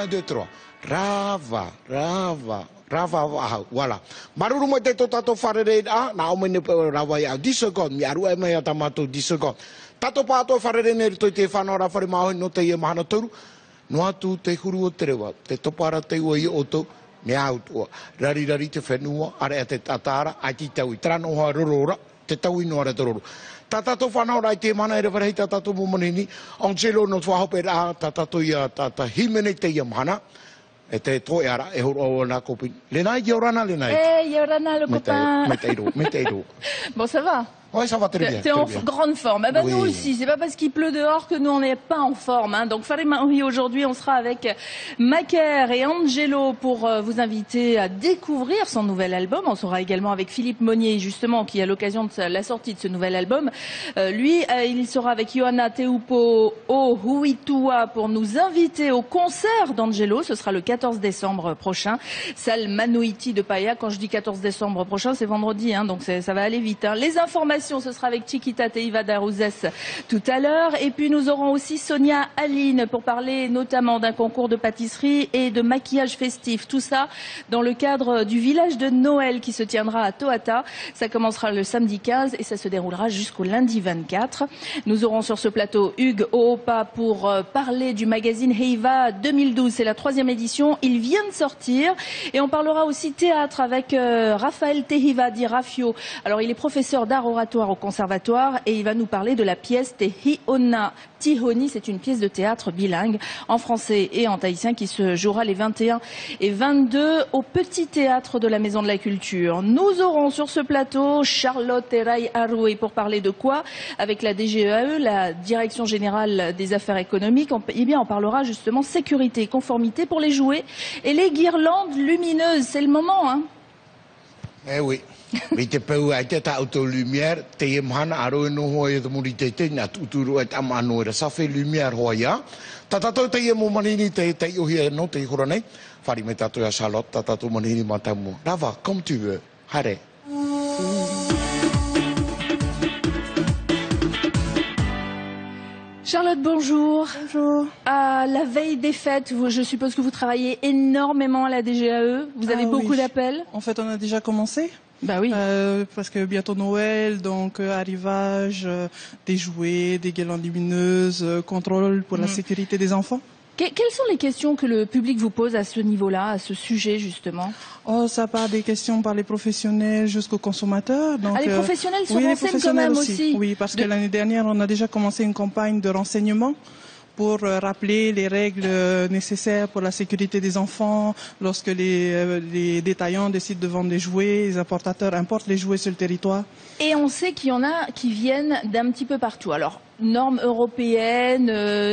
1, 2, 3. Rava, rava, rava, voilà. Maruru mo te tato wharere na o mene rawa ia 10 secondes, mi aru e mea tamato 10 secondes. Tato pato wharere ne rito te whanau rafare maho no te ia mahana tauru. No atu te huru o te rewa, te topara te ua i oto, me autua. Rari rari te whenua, are a te tatara, ai ti tau i trano hoa rorora, te tau i noara te roro. Tatato whanau rai te mana e rewharei tatato mumanini, Angelo no tuahope rā, tatato ia tata himene te ia mahana, e te toe ara, e horo o nā kopini. Lenai, Yorana, Lenai. Hey, Yorana, le copain. Métaïro. Bon, ça va? Oui, ça va très bien. T'es en grande forme. Eh ben, oui. Nous aussi, c'est pas parce qu'il pleut dehors que nous on n'est pas en forme. Hein. Donc Farid-Marie, aujourd'hui, on sera avec Macaire et Angelo pour vous inviter à découvrir son nouvel album. On sera également avec Philippe Monnier, justement, qui à l'occasion de la sortie de ce nouvel album, lui, il sera avec Johanna Teupo au Huitua pour nous inviter au concert d'Angelo. Ce sera le 14 décembre prochain. Salle Manuiti de Paia. Quand je dis 14 décembre prochain, c'est vendredi, hein, donc ça va aller vite. Hein. Les informations, ce sera avec Chiquita Teiva d'Arouzès tout à l'heure. Et puis nous aurons aussi Sonia Aline pour parler notamment d'un concours de pâtisserie et de maquillage festif. Tout ça dans le cadre du village de Noël qui se tiendra à Toata. Ça commencera le samedi 15 et ça se déroulera jusqu'au lundi 24. Nous aurons sur ce plateau Hugues Oopa pour parler du magazine Heiva 2012. C'est la 3e édition. Il vient de sortir. Et on parlera aussi théâtre avec Raphaël Tehiva dit Rafio. Alors il est professeur d'art oratoire au conservatoire et il va nous parler de la pièce Tehiona Tihoni. C'est une pièce de théâtre bilingue en français et en tahitien qui se jouera les 21 et 22 au Petit Théâtre de la Maison de la Culture. Nous aurons sur ce plateau Charlotte Terai Aroué pour parler de quoi? Avec la DGEAE, la Direction Générale des Affaires Économiques, on parlera justement sécurité et conformité pour les jouets et les guirlandes lumineuses. C'est le moment, hein? Eh oui. Mais te peu ai te auto lumière, te imhana aro no hoi te muri te te na tuturu et amano era sa fe lumière hoia. Tatato te mo manini te uhi no te hora nei. Fari me tato ya Charlotte, tatato manini matamu. Rava, comme tu veux. Hare. Charlotte, bonjour. Bonjour. À la veille des fêtes, je suppose que vous travaillez énormément à la DGAE. Vous avez beaucoup d'appels? En fait, on a déjà commencé. Bah oui. Parce que bientôt Noël, donc arrivage des jouets, des guirlandes lumineuses, contrôle pour la sécurité des enfants. Quelles sont les questions que le public vous pose à ce niveau-là, à ce sujet justement? Oh, ça part des questions par les professionnels jusqu'aux consommateurs. Donc, les professionnels se oui, renseignent quand même aussi. Oui, parce que l'année dernière, on a déjà commencé une campagne de renseignement pour rappeler les règles nécessaires pour la sécurité des enfants lorsque les détaillants décident de vendre des jouets, les importateurs importent les jouets sur le territoire. Et on sait qu'il y en a qui viennent d'un petit peu partout. Alors, normes européennes,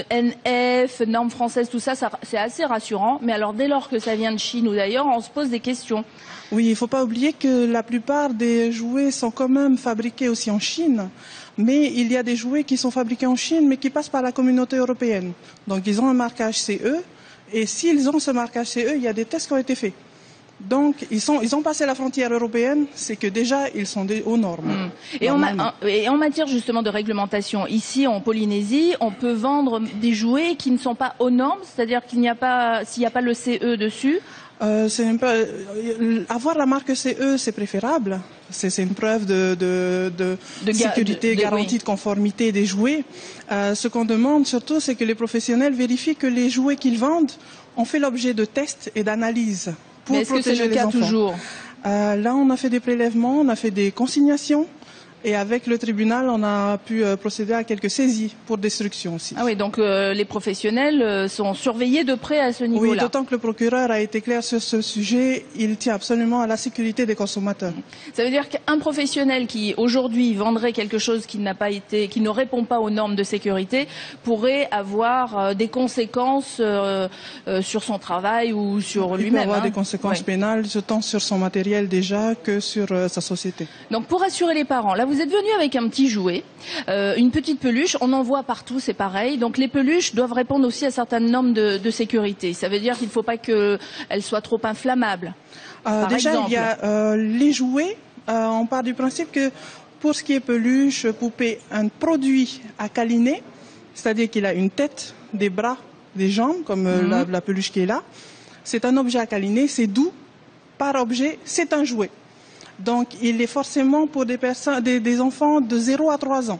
NF, normes françaises, tout ça, c'est assez rassurant. Mais alors, dès lors que ça vient de Chine ou d'ailleurs, on se pose des questions. Oui, il ne faut pas oublier que la plupart des jouets sont quand même fabriqués aussi en Chine. Mais il y a des jouets qui sont fabriqués en Chine, mais qui passent par la communauté européenne. Donc, ils ont un marquage CE. Et s'ils ont ce marquage CE, il y a des tests qui ont été faits. Donc, ils ont passé la frontière européenne, c'est que déjà, ils sont aux normes. Et en matière justement de réglementation, ici en Polynésie, on peut vendre des jouets qui ne sont pas aux normes, c'est-à-dire qu'il n'y a pas, s'il n'y a pas le CE dessus. Avoir la marque CE, c'est préférable. C'est une preuve de sécurité, garantie de conformité des jouets. Ce qu'on demande surtout, c'est que les professionnels vérifient que les jouets qu'ils vendent ont fait l'objet de tests et d'analyses pour protéger les enfants. Est-ce que c'est le cas toujours? Là, on a fait des prélèvements, on a fait des consignations. Et avec le tribunal, on a pu procéder à quelques saisies pour destruction aussi. Ah oui, donc les professionnels sont surveillés de près à ce niveau-là. Oui, d'autant que le procureur a été clair sur ce sujet, il tient absolument à la sécurité des consommateurs. Ça veut dire qu'un professionnel qui aujourd'hui vendrait quelque chose qui n'a pas été, qui ne répond pas aux normes de sécurité, pourrait avoir des conséquences sur son travail ou sur lui-même. Il peut avoir des conséquences pénales, tant sur son matériel déjà que sur sa société. Donc pour rassurer les parents, là vous êtes venu avec un petit jouet, une petite peluche, on en voit partout, c'est pareil. Donc les peluches doivent répondre aussi à certaines normes de sécurité. Ça veut dire qu'il ne faut pas qu'elles soient trop inflammables. Déjà, exemple. il y a les jouets. On part du principe que pour ce qui est peluche, poupée, un produit à câliner, c'est-à-dire qu'il a une tête, des bras, des jambes, comme la peluche qui est là. C'est un objet à câliner, c'est doux. Par objet, c'est un jouet. Donc, il est forcément pour des enfants de 0 à 3 ans.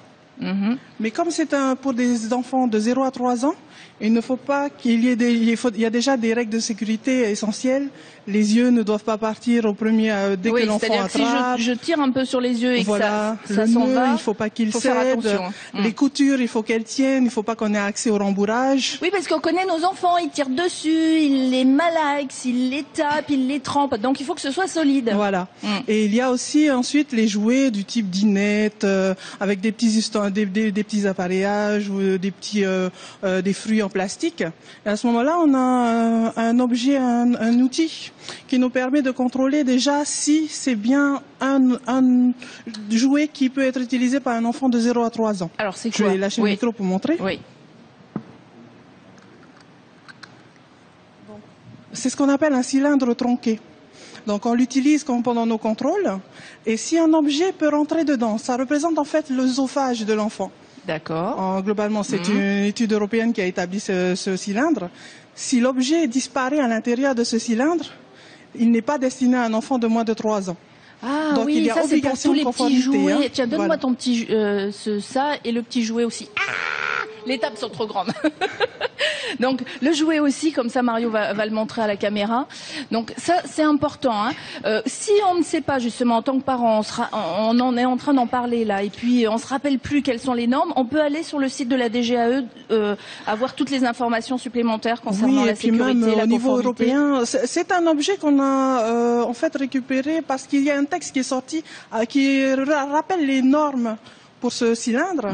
Mais comme c'est pour des enfants de 0 à 3 ans, il ne faut pas qu'il y ait il y a déjà des règles de sécurité essentielles. Les yeux ne doivent pas partir dès que l'enfant attrape. Si je tire un peu sur les yeux et voilà, que ça s'en va, il ne faut pas qu'il cède. Les coutures, il faut qu'elles tiennent. Il ne faut pas qu'on ait accès au rembourrage. Oui, parce qu'on connaît nos enfants, ils tirent dessus, ils les malaxent, ils les tapent, ils les trempent. Donc il faut que ce soit solide. Voilà. Et il y a aussi ensuite les jouets du type dinette, avec des petits appareillages ou des fruits en plastique. Et à ce moment-là, on a un objet, un outil qui nous permet de contrôler déjà si c'est bien un jouet qui peut être utilisé par un enfant de 0 à 3 ans. Alors c'est quoi? Je vais lâcher le micro pour montrer. Oui. C'est ce qu'on appelle un cylindre tronqué. Donc on l'utilise pendant nos contrôles. Et si un objet peut rentrer dedans, ça représente en fait l'œsophage de l'enfant. D'accord. Globalement, c'est une étude européenne qui a établi ce cylindre. Si l'objet disparaît à l'intérieur de ce cylindre, il n'est pas destiné à un enfant de moins de 3 ans. Ah donc, oui, il y a ça c'est pour tous les petits jouets. Hein. Tiens, donne-moi ton petit ça et le petit jouet aussi. Ah, les tables sont trop grandes. Donc le jouet aussi, comme ça Mario va le montrer à la caméra. Donc ça c'est important. Hein. Si on ne sait pas justement en tant que parent, on en est en train d'en parler là, et puis on se rappelle plus quelles sont les normes, on peut aller sur le site de la DGAE, avoir toutes les informations supplémentaires concernant la sécurité, même, la au niveau conformité. européen, c'est un objet qu'on a en fait récupéré parce qu'il y a un texte qui est sorti qui rappelle les normes pour ce cylindre.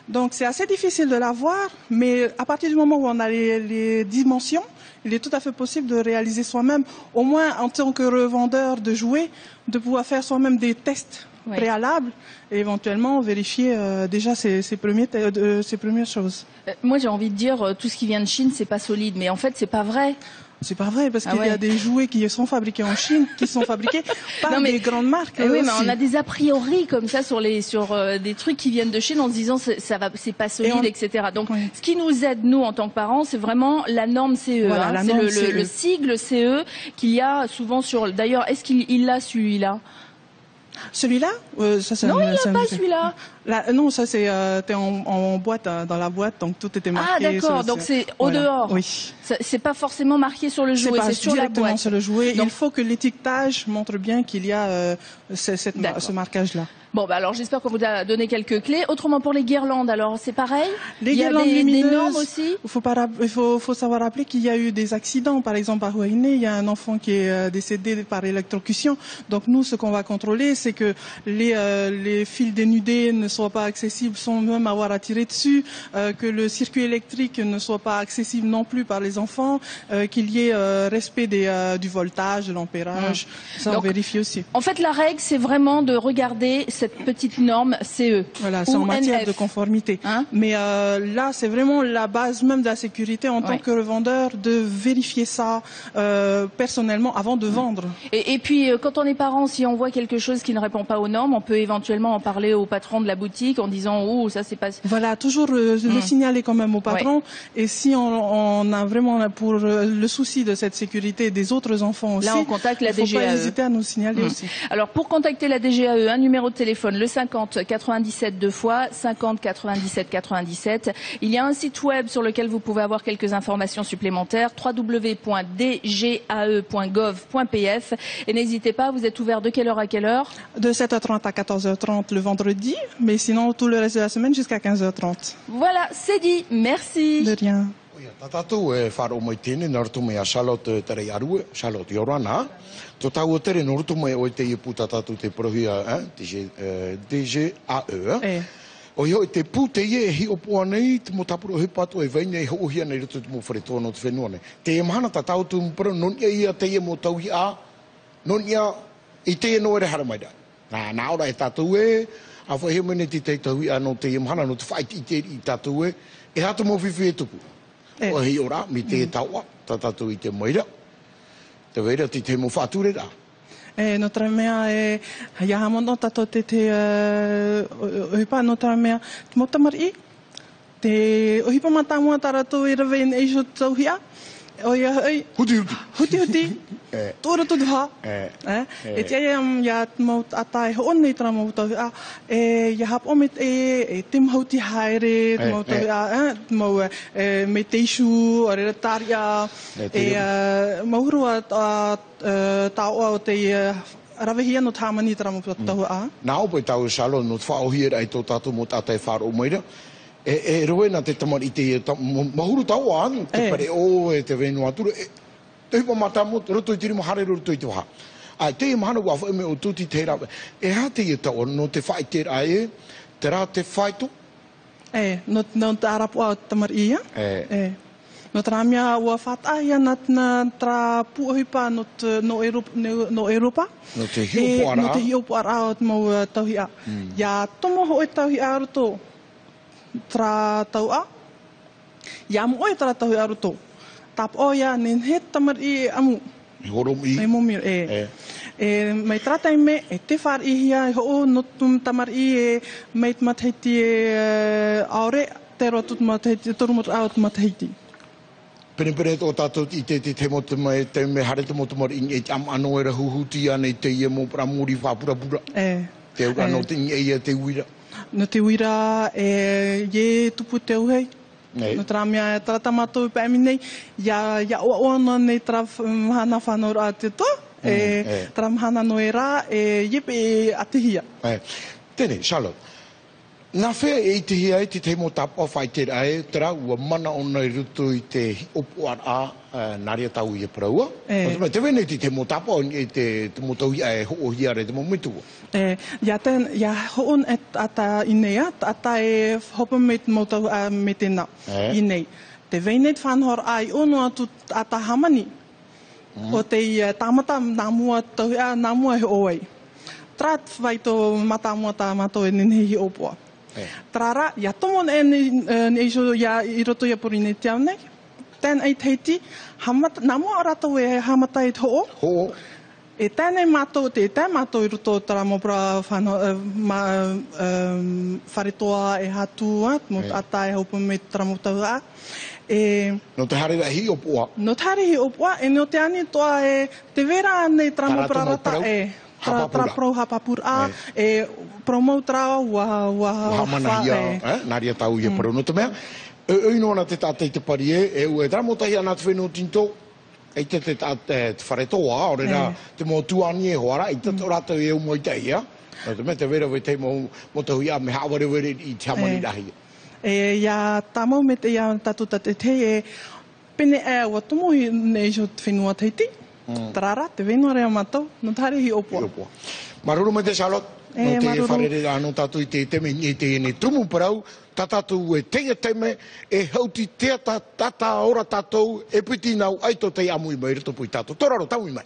Donc c'est assez difficile de l'avoir, mais à partir du moment où on a les dimensions, il est tout à fait possible de réaliser soi-même, au moins en tant que revendeur de jouets, de pouvoir faire soi-même des tests préalables et éventuellement vérifier déjà ces premières choses. Moi j'ai envie de dire tout ce qui vient de Chine c'est pas solide, mais en fait c'est pas vrai. C'est pas vrai, parce qu'il y a des jouets qui sont fabriqués en Chine, qui sont fabriqués par des grandes marques. Oui, mais on a des a priori comme ça sur des trucs qui viennent de Chine en se disant c'est pas solide, etc. Donc, ce qui nous aide, nous, en tant que parents, c'est vraiment la norme CE. Voilà, c'est le sigle CE qu'il y a souvent sur... D'ailleurs, est-ce qu'il l'a celui-là? Celui-là non, il n'a pas celui-là. Non, ça c'est t'es en boîte, dans la boîte, donc tout était marqué. Ah d'accord, donc c'est au dehors. Oui. C'est pas forcément marqué sur le jouet, c'est sur la boîte. Sur le jouet. Donc, il faut que l'étiquetage montre bien qu'il y a ce marquage-là. Bon, bah alors j'espère qu'on vous a donné quelques clés. Autrement pour les guirlandes, alors c'est pareil? Les guirlandes lumineuses, des normes aussi? Il faut savoir rappeler qu'il y a eu des accidents. Par exemple, à Huayne, il y a un enfant qui est décédé par électrocution. Donc nous, ce qu'on va contrôler, c'est que les fils dénudés ne soient pas accessibles sans même avoir à tirer dessus, que le circuit électrique ne soit pas accessible non plus par les enfants, qu'il y ait respect du voltage, de l'ampérage. Ça, donc, on vérifie aussi. En fait, la règle, c'est vraiment de regarder cette petite norme CE. Voilà, c'est en matière de conformité. Mais là, c'est vraiment la base même de la sécurité en tant que revendeur, de vérifier ça personnellement avant de vendre. Et puis, quand on est parent, si on voit quelque chose qui ne répond pas aux normes, on peut éventuellement en parler au patron de la boutique en disant « Oh, ça c'est pas... » Voilà, toujours le signaler quand même au patron. Et si on a vraiment pour le souci de cette sécurité des autres enfants aussi, là, on contacte la DGAE. Il ne faut pas hésiter à nous signaler aussi. Alors, pour contacter la DGAE, un numéro de téléphone, le 50 97 2 fois, 50 97 97. Il y a un site web sur lequel vous pouvez avoir quelques informations supplémentaires, www.dgae.gov.pf. Et n'hésitez pas, vous êtes ouvert de quelle heure à quelle heure? De 7h30 à 14h30 le vendredi, mais sinon tout le reste de la semaine jusqu'à 15h30. Voilà, c'est dit. Merci. De rien. Tatatou wharo mai tēne, nā rutu mai a Charlotte terei arue, Charlotte Yorana. Tō tau o tere, nā rutu mai o te ipu tatatou te prohia, DGAE. O hio te pū te ie, hi o pua nei, te mo tapuro he pato e veine e hohia nei rutu te mo whare tōno te whenua nei. Te mahana tatau tu mpura, non ia te ie mo tau hi a, non ia i te ie no ere haramaida. Nā ora e tatou e, a whahe mene te te tau hi a no te ie mahana, no te whaiti te i tatou e hatu mo whiwhi e tupu. O hi ora, mi te taua, tatatu i te moira. Te weira ti te mo whāture rā. Notre mea ia hamono tato te hipa notre mea te motamari. Te ohipa matamua tarato I rawe nei so tauhia. Oia hei. Huti. Huti. Tōra tutuha. E tia ia mau atai hoon nei tara mau tauhia. Ia hap omit tim hauti haere mau tauhia. Mau me teisu, arera taria. Maurua tau o te rawehia no tāmani tara mau tauhia. Nā opo tau salo no whaohia ai tō tātou mo tātai whāro meira. Roena te tamari te mahuru tau an, te pare o te whenua atura. Te hipa mata mo, roto I tiri mo hare roto I te waha. Ai, te mahana wafu me o tuti te rawe. Ha te ia tau no te whai te rae, te rā te whaito? No te arapua o tamari ia. No te rāmia ua whātaia na tra puahipa no Europa. No te hiopo ara. No te hiopo ara o te mau tauhia. Ia tomo ho e tauhia roto. Tra taua. Ia mo e tra tauhia roto. Tap o ia nen he tamari amu. Horomi. Mai momir mai tratai me te whar ihia ho no tum tamari mai matahiti aore te rotut matahiti turumut out matahiti. Pere tō tātou I te motu mai te me hare te motu mori I am ano era huhuti ane te ia mo pramuri whapura. Te ura no te ia te uira. No te uira ye tupu te uhei. No te rāmia tarata mātou pēmi nei. Ia oana nei tara mahana whanau rā te tō. Tara mahana no e rā yepe atihia. Tēne, Charlotte. Nā whea te hia te te mo tapa whai te rae, te rā ua mana ona I ruto I te opo a nāria tau I praua. Te wene te mo tapa te mo tau I ho hia re te mo mitua. Ia hoon ata inea, ata hopa me mo tau me tēnā inei. Te weineit whanhor ai ono atu ata hamani. O te tāmata nāmua tau nāmua he oai. Trat vai tō matamua tā mato nehi opoa. Trara, ia tomo nei so ia I roto ia pori nei te au nei. Tēn ei teiti, nāmua rato hamata I tō. Ho. Tēnei mātou, tēnei mātou I roto tara mopra wharetoa hatua, mo ata hopa me tara motau No te hare hi opoa. No te hare hi opoa, no te ani toa te vera nei tara mopra rata Tra pro hapapura promo tra wa hamana hia naria tau ia pro no te mea no na te tātei te pari e tra mo tahi ana te whenua tinto te wharetoa ore nā te mo tuani hoara te rata mo I te ia no te mea te vera we te mo tahu ia me haware were I te hamani rahi ia tamau me te ia tatuta te pene wa tomo nei so te whenua teiti Tarara, te whenua rea mātou, no tare hi opoa. Maruru me te Charlotte, no te wharere anō tātou I te teme I te ene tumu parau, tā tātou teia teme, hauti tea tata ora tātou, piti nau aito te amui mai, rito pui tātou. Toraro, taui mai.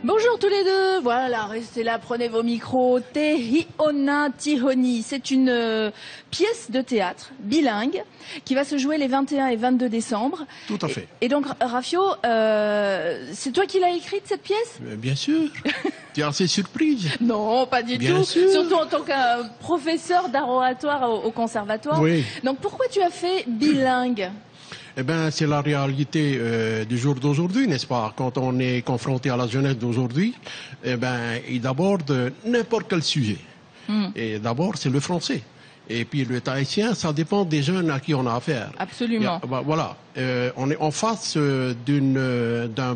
Bonjour tous les deux, voilà, restez là, prenez vos micros. Te Hiona Tihoni, c'est une pièce de théâtre bilingue qui va se jouer les 21 et 22 décembre. Tout à fait. Et donc, Rafio, c'est toi qui l'as écrite cette pièce? Bien sûr. Tu es assez surprise. Non, pas du Bien tout. sûr. Surtout en tant que professeur d'art oratoire au conservatoire. Oui. Donc pourquoi tu as fait bilingue? Eh bien, c'est la réalité du jour d'aujourd'hui, n'est-ce pas? Quand on est confronté à la jeunesse d'aujourd'hui, eh ben, il aborde n'importe quel sujet. Et d'abord, c'est le français. Et puis le tahitien, ça dépend des jeunes à qui on a affaire. Absolument. Voilà, on est en face d'un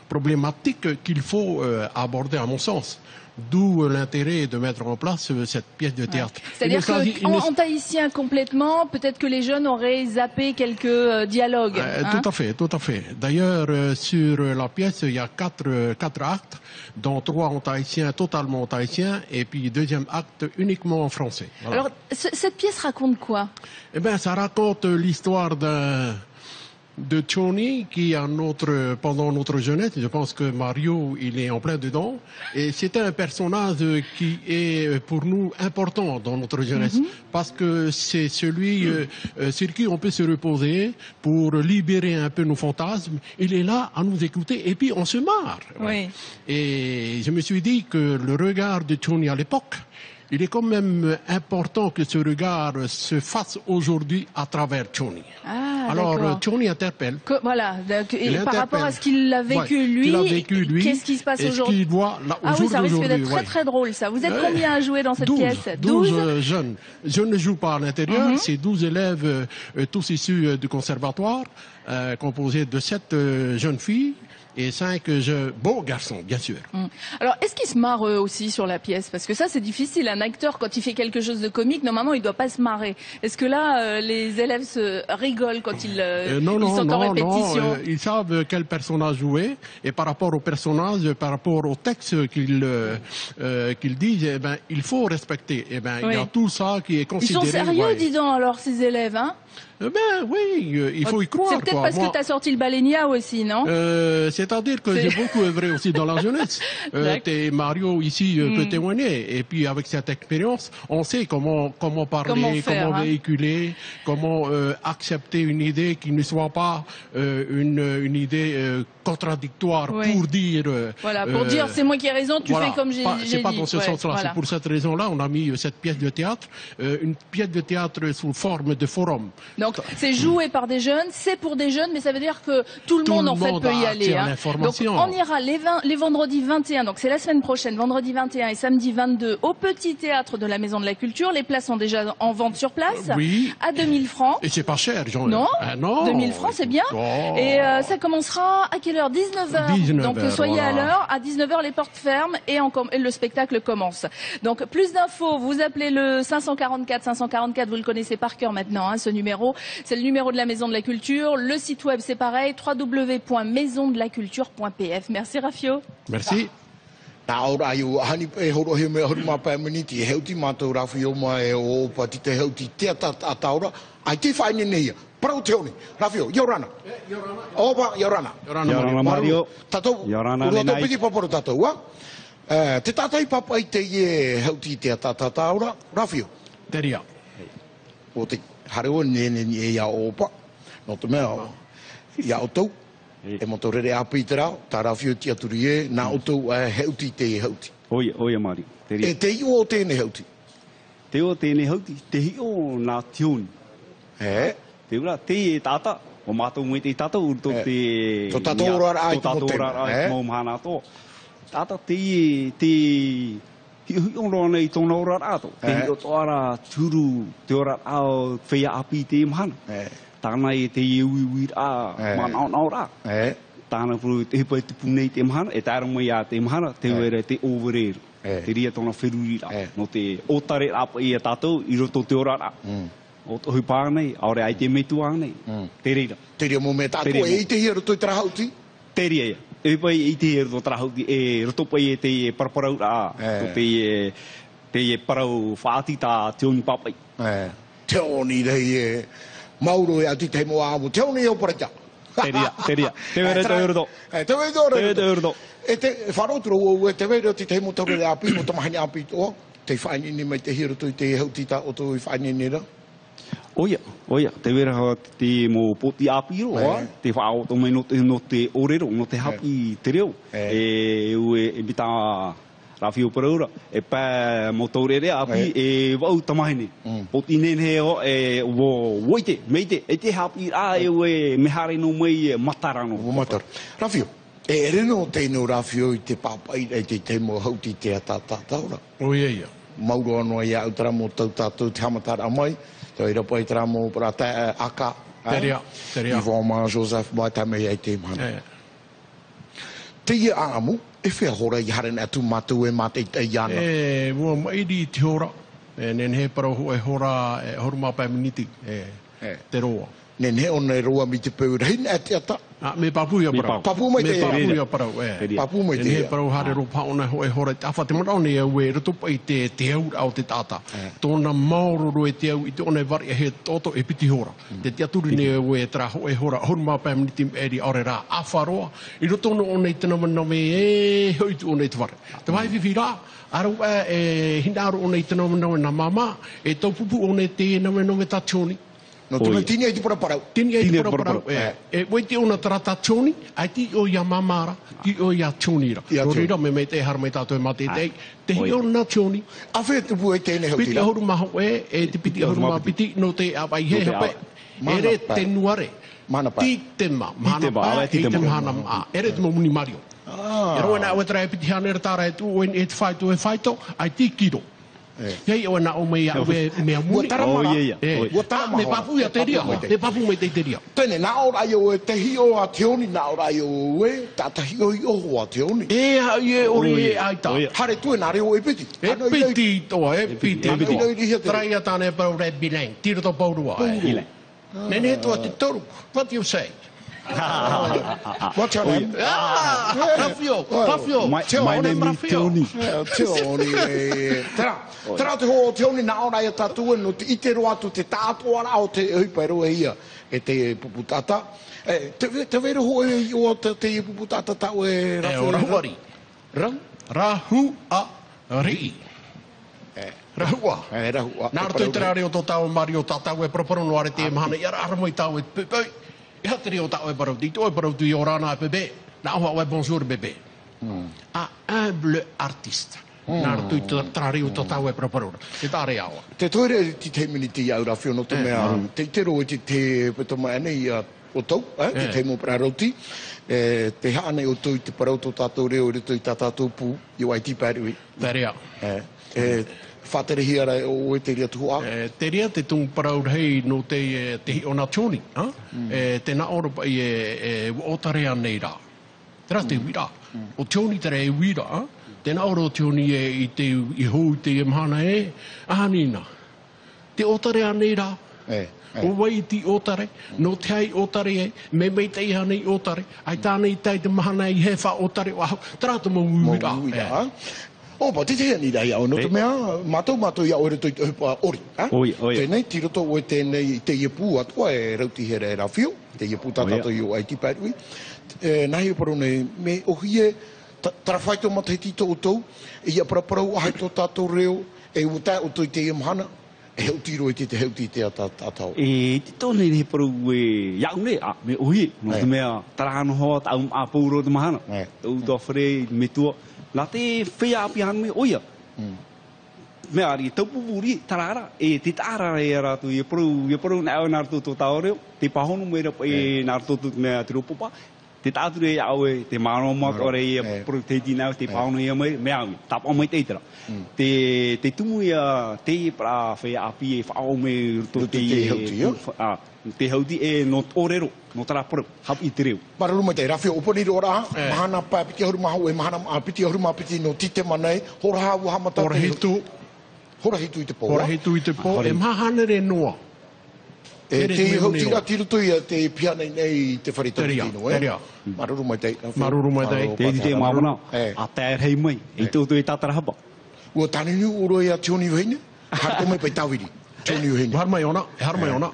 problématique qu'il faut aborder à mon sens. D'où l'intérêt de mettre en place cette pièce de théâtre. C'est-à-dire qu'en tahitien complètement, peut-être que les jeunes auraient zappé quelques dialogues. Tout à fait, tout à fait. D'ailleurs, sur la pièce, il y a quatre actes, dont 3 en tahitien, totalement en tahitien, et puis deuxième acte uniquement en français. Voilà. Alors, cette pièce raconte quoi? Eh bien, ça raconte l'histoire de Tony qui a pendant notre jeunesse, je pense que Mario il est en plein dedans, et c'est un personnage qui est pour nous important dans notre jeunesse parce que c'est celui sur qui on peut se reposer pour libérer un peu nos fantasmes. Il est là à nous écouter et puis on se marre. Oui. Et je me suis dit que le regard de Tony à l'époque, il est quand même important que ce regard se fasse aujourd'hui à travers Tony. Ah, alors, Tony interpelle. Voilà. Et par rapport à ce qu'il a vécu, lui, qu'est-ce qui se passe aujourd'hui? Qu'est-ce qu'il voit là, ah oui, ça risque d'être très très drôle ça. Vous êtes combien à jouer dans cette pièce? 12 jeunes. Je ne joue pas à l'intérieur. C'est 12 élèves, tous issus du conservatoire, composés de 7 jeunes filles. Et 5 beaux garçons, bien sûr. Alors, est-ce qu'ils se marrent eux aussi sur la pièce? Parce que ça, c'est difficile. Un acteur, quand il fait quelque chose de comique, normalement, il doit pas se marrer. Est-ce que là, les élèves se rigolent quand ils sont en répétition? Non, ils savent quel personnage jouer. Et par rapport au personnage, par rapport au texte qu'ils disent, eh ben, il faut respecter. Eh ben, il y a tout ça qui est considéré. Ils sont sérieux, dis donc, alors, ces élèves, hein? Ben oui, il faut y croire. C'est peut-être parce que tu as sorti le Balenia aussi, non? C'est-à-dire que j'ai beaucoup œuvré aussi dans la jeunesse. Mario ici peut témoigner. Et puis avec cette expérience, on sait comment parler, comment véhiculer, comment accepter une idée qui ne soit pas une idée contradictoire pour dire... voilà, pour dire c'est moi qui ai raison, tu fais comme j'ai dit. C'est pas dans ce sens-là. Voilà. C'est pour cette raison-là, on a mis cette pièce de théâtre, une pièce de théâtre sous forme de forum. Donc c'est joué par des jeunes, c'est pour des jeunes, mais ça veut dire que tout le monde en fait peut y aller. Donc on ira les vendredis 21, donc c'est la semaine prochaine, vendredi 21 et samedi 22 au Petit Théâtre de la Maison de la Culture. Les places sont déjà en vente sur place, à 2000 francs. Et c'est pas cher, Jean. Non, non, 2000 francs c'est bien. Oh. Et ça commencera à quelle heure? 19h. Donc soyez à l'heure. À 19h les portes ferment et le spectacle commence. Donc plus d'infos, vous appelez le 544, vous le connaissez par cœur maintenant, hein, ce numéro. C'est le numéro de la Maison de la Culture. Le site web c'est pareil, www.maisondelaculture.pf. Merci Rafio. Merci. Rafio, Yorana. Oba, Yorana. Yorana Mario. Tato, Yorana Uroto Piki Paporo Tato, wa? Te tatai papa i te ie hauti te tataura, Rafio. Teria. O te hareo nene ni e ia opa. No te mea, ia o tau. E motorere a Peterau, ta Rafio tia turi e, na o tau hauti te hauti. Oia Mario. E te i o tēne hauti. Te o tēne hauti, te hi o nā tioni. Te ura, te e tata, o mātou mui te tata, urto te... Tō tata ora ai tō tata ora ai mō mahana tō. Tata te hi onroa nei tōna ora rāto. Te hi o tōra tūru te ora ao whea api te mahana. Tāna e te i ui rā, manao rā. Tāna puru te hipa te punei te mahana, e tāra mai a te mahana, te wera te overeru. Te ria tōna whiruri rā. No te otare rāpa i a tātou, i roto te ora rā. O to hui pānei, aore ai te metu ānei. Te reira. Te ria mō me tātou, e i te hia roto i trahauti? Te ria ia. E pai i te hia roto trahauti, e roto pai e te paraparau rā. Te parau whaati tā te oni papai. Te oni rei e mauro e ati te mo āmu. Te oni e o parata. Te ria. Te wera te uruto. Te wera te uruto. E te whanotoro o te wera te te mo taure le api, mo tamahani api toa. Te whainini mai te hia roto i te hauti tā o tō i whainini rā. Oia, te wera te mō poti api roa, te whao tō mai no te orero, no te hapi te reo. E bita Rafio Paraura, e pā mō tōrere api e wau tamahine. Poti nene o e woite, meite, e te hapi a e mehare no mai matarano. Matar. Rafio, e reno tēnō Rafio i te papai e te mō hauti te atataura. Oia. Mauro anō i au tara mō tau tātou te hamatara mai. Te ira pai tera mō prata aka. Teria. Ivoma Joseph Baitame ai te mana. Te ia aamu, e whea hora i haren atu mātou e mātei te iana. Mua mairi te hora. Nen he parau e hora, horu mapai miniti. Te roa. Nene on e roa mi te peurahin e te ata. Me papu ia parau. Papu mai te papu ia parau. Papu mai te. Ne parau hare ro pa ona hoe hore tafa te mana ne we roto pai te au au te tata. Tona mauro ro e te au I te ona vari he toto e piti hora. Te te aturi ne we tra ho e hora horma pa mini tim eri ore ra afaroa. I roto no ona I te nama me e hoi tu ona I te ware. Te vai vivira aro e hinaro ona I te nama na mama e tau pupu ona te nama no ta choni. No tuna tini ai te paraparau. Tini ai te paraparau. E wei te ona tarata choni, ai ti o ia mamara, ti o ia choni ra. Rorira me me te har me tātou e mate te hi ona choni. A whea te bua I tēne hau tira. Piti ahuru maha e te piti ahuru maha piti no te awai he hape. Ere te nuare. Ti te ma. Mana pa, ti te mahana ma. Ere te mamuni mario. E roe na ue tera e piti hana e tāra e tu o e te whaito e whaito, ai ti kiro. Hei o na o mei a mea muni. Me papu ia te ria. Me papu me te ria. Tene, na ora i o te hio a te oni, na ora I o e, tata hio I o a te oni. E hai e ori e aita. Hare tue nā reo e piti. E piti toa, e piti. Trai a tāne parau re bineng, tira to paurua. Nene toa te toru. What do you say? What's your name? Rafio, Rafio. My name is Tony. Te oni. Tera te ho te oni na ora I a tatu no te ite roa tu te tātua o te huipai roa ia e te puputata. Te vero ho e o te puputata tau e Rafio. E rahuari. Rahu a ri. Rahua. Rahua. Nāra tui te rare o tō tau mari o tātau e proporono are te mahana. Ia rara moi tau e pupui. Ia te reo tau e parau ti. Tō e parau tu I o rana e bebe. Nā hoa oe bonjour bebe. A humble artiste. Nāra tui te rare o tō tau e proporono. Te tāre awa. Te toire ti te miniti au Rafio no te mea. Te tero e te petoma ane I o tau. Te te mo prarauti. Te haane o tui te parau tō tātou reo e tui tā tātou pū. I o aiti pērui. Tāre awa. Whatere hiara o e te ria tuhu a? Te ria te tung parau hei no te hi o nā choni. Te nā ora pa I o tarea nei rā. Te rā te wira. O choni tere e wira. Te nā ora o choni I te I hou te e mahana e. Ahanina. Te o tarea nei rā. O wai ti o tare. No te hai o tare e. Me mei te iha nei o tare. Ai tānei tai te mahana I he wha o tare o ahu. Te rā te mo wira. Opa, te tea ni rai au, no te mea, mātou ia oere tui te hupa ori. Tēnei, tiroto oe tēnei te iepu atua e rauti here e Rafio, te iepu tātātou I o aiti pērui. Nāhi o parone, me ohie, tarawhaito mata he tito o tau, e ia paraparau ahai tō tātou reo, e uta o tui te iamhana, e heu tiro e te heuti te tātou. E te tōne he parau e iaune, me ohie, no te mea, tarahano hoa, taum a pauro te mahana. Tau tō whare, me tua, la te whea api hanu me oia. Me ari, tau pupuri, tarara, e te tāra e rātu, e paru nā au nārtu tō tāoreo, te pahonu me rapa e nārtu tō mea te ropopa, te tāture e au e te māno mak ore e paru te tinau, te pahonu e mai, me au, tapa mai teitara. Te tumu ia te para whea api e whaau me ruto te hauti e no tōrero, no taraparu, hap I te reo. Mararu mai te Rafio, uponi rora, mahana pa piti ahuru mahu e mahana piti ahuru mahu piti no tite manei, hora hawu hamata. Hora hitu. Hora hitu I te pō. Hora hitu I te pō, e mahana re noa. Te hautira tirutu ia te piana nei te wharitau tino, e? Teria. Mararu mai te. Maruru mai te. Te te mamana, a tēr hei mai, e tōtu e tātara hapa. Ua tāne ni uro ia tioni uheine, harko mai pai tawiri. Tioni uheine. Har mai ona, har mai ona.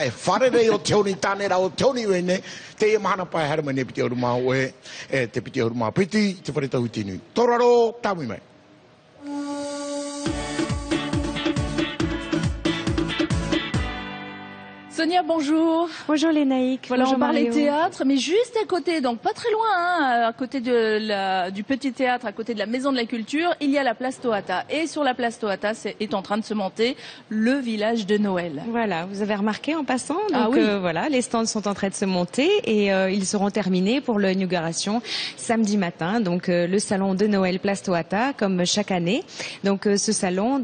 E wharere o tioni tāne rao tioni uheine, te ia mahana pai hara mai ne piti auru mahu e, te piti auru mahu piti, te wharitau tino. Toraro, tāmui mai. Sonia, bonjour. Bonjour Lénaïque. Voilà, bonjour on parlait Mario. théâtre, mais juste à côté, donc pas très loin, hein, à côté du petit théâtre, à côté de la Maison de la Culture, il y a la place Tohata. Et sur la place Tohata est en train de se monter le village de Noël. Voilà, vous avez remarqué en passant. Donc voilà, les stands sont en train de se monter et ils seront terminés pour l'inauguration samedi matin. Donc le salon de Noël place Tohata, comme chaque année. Donc ce salon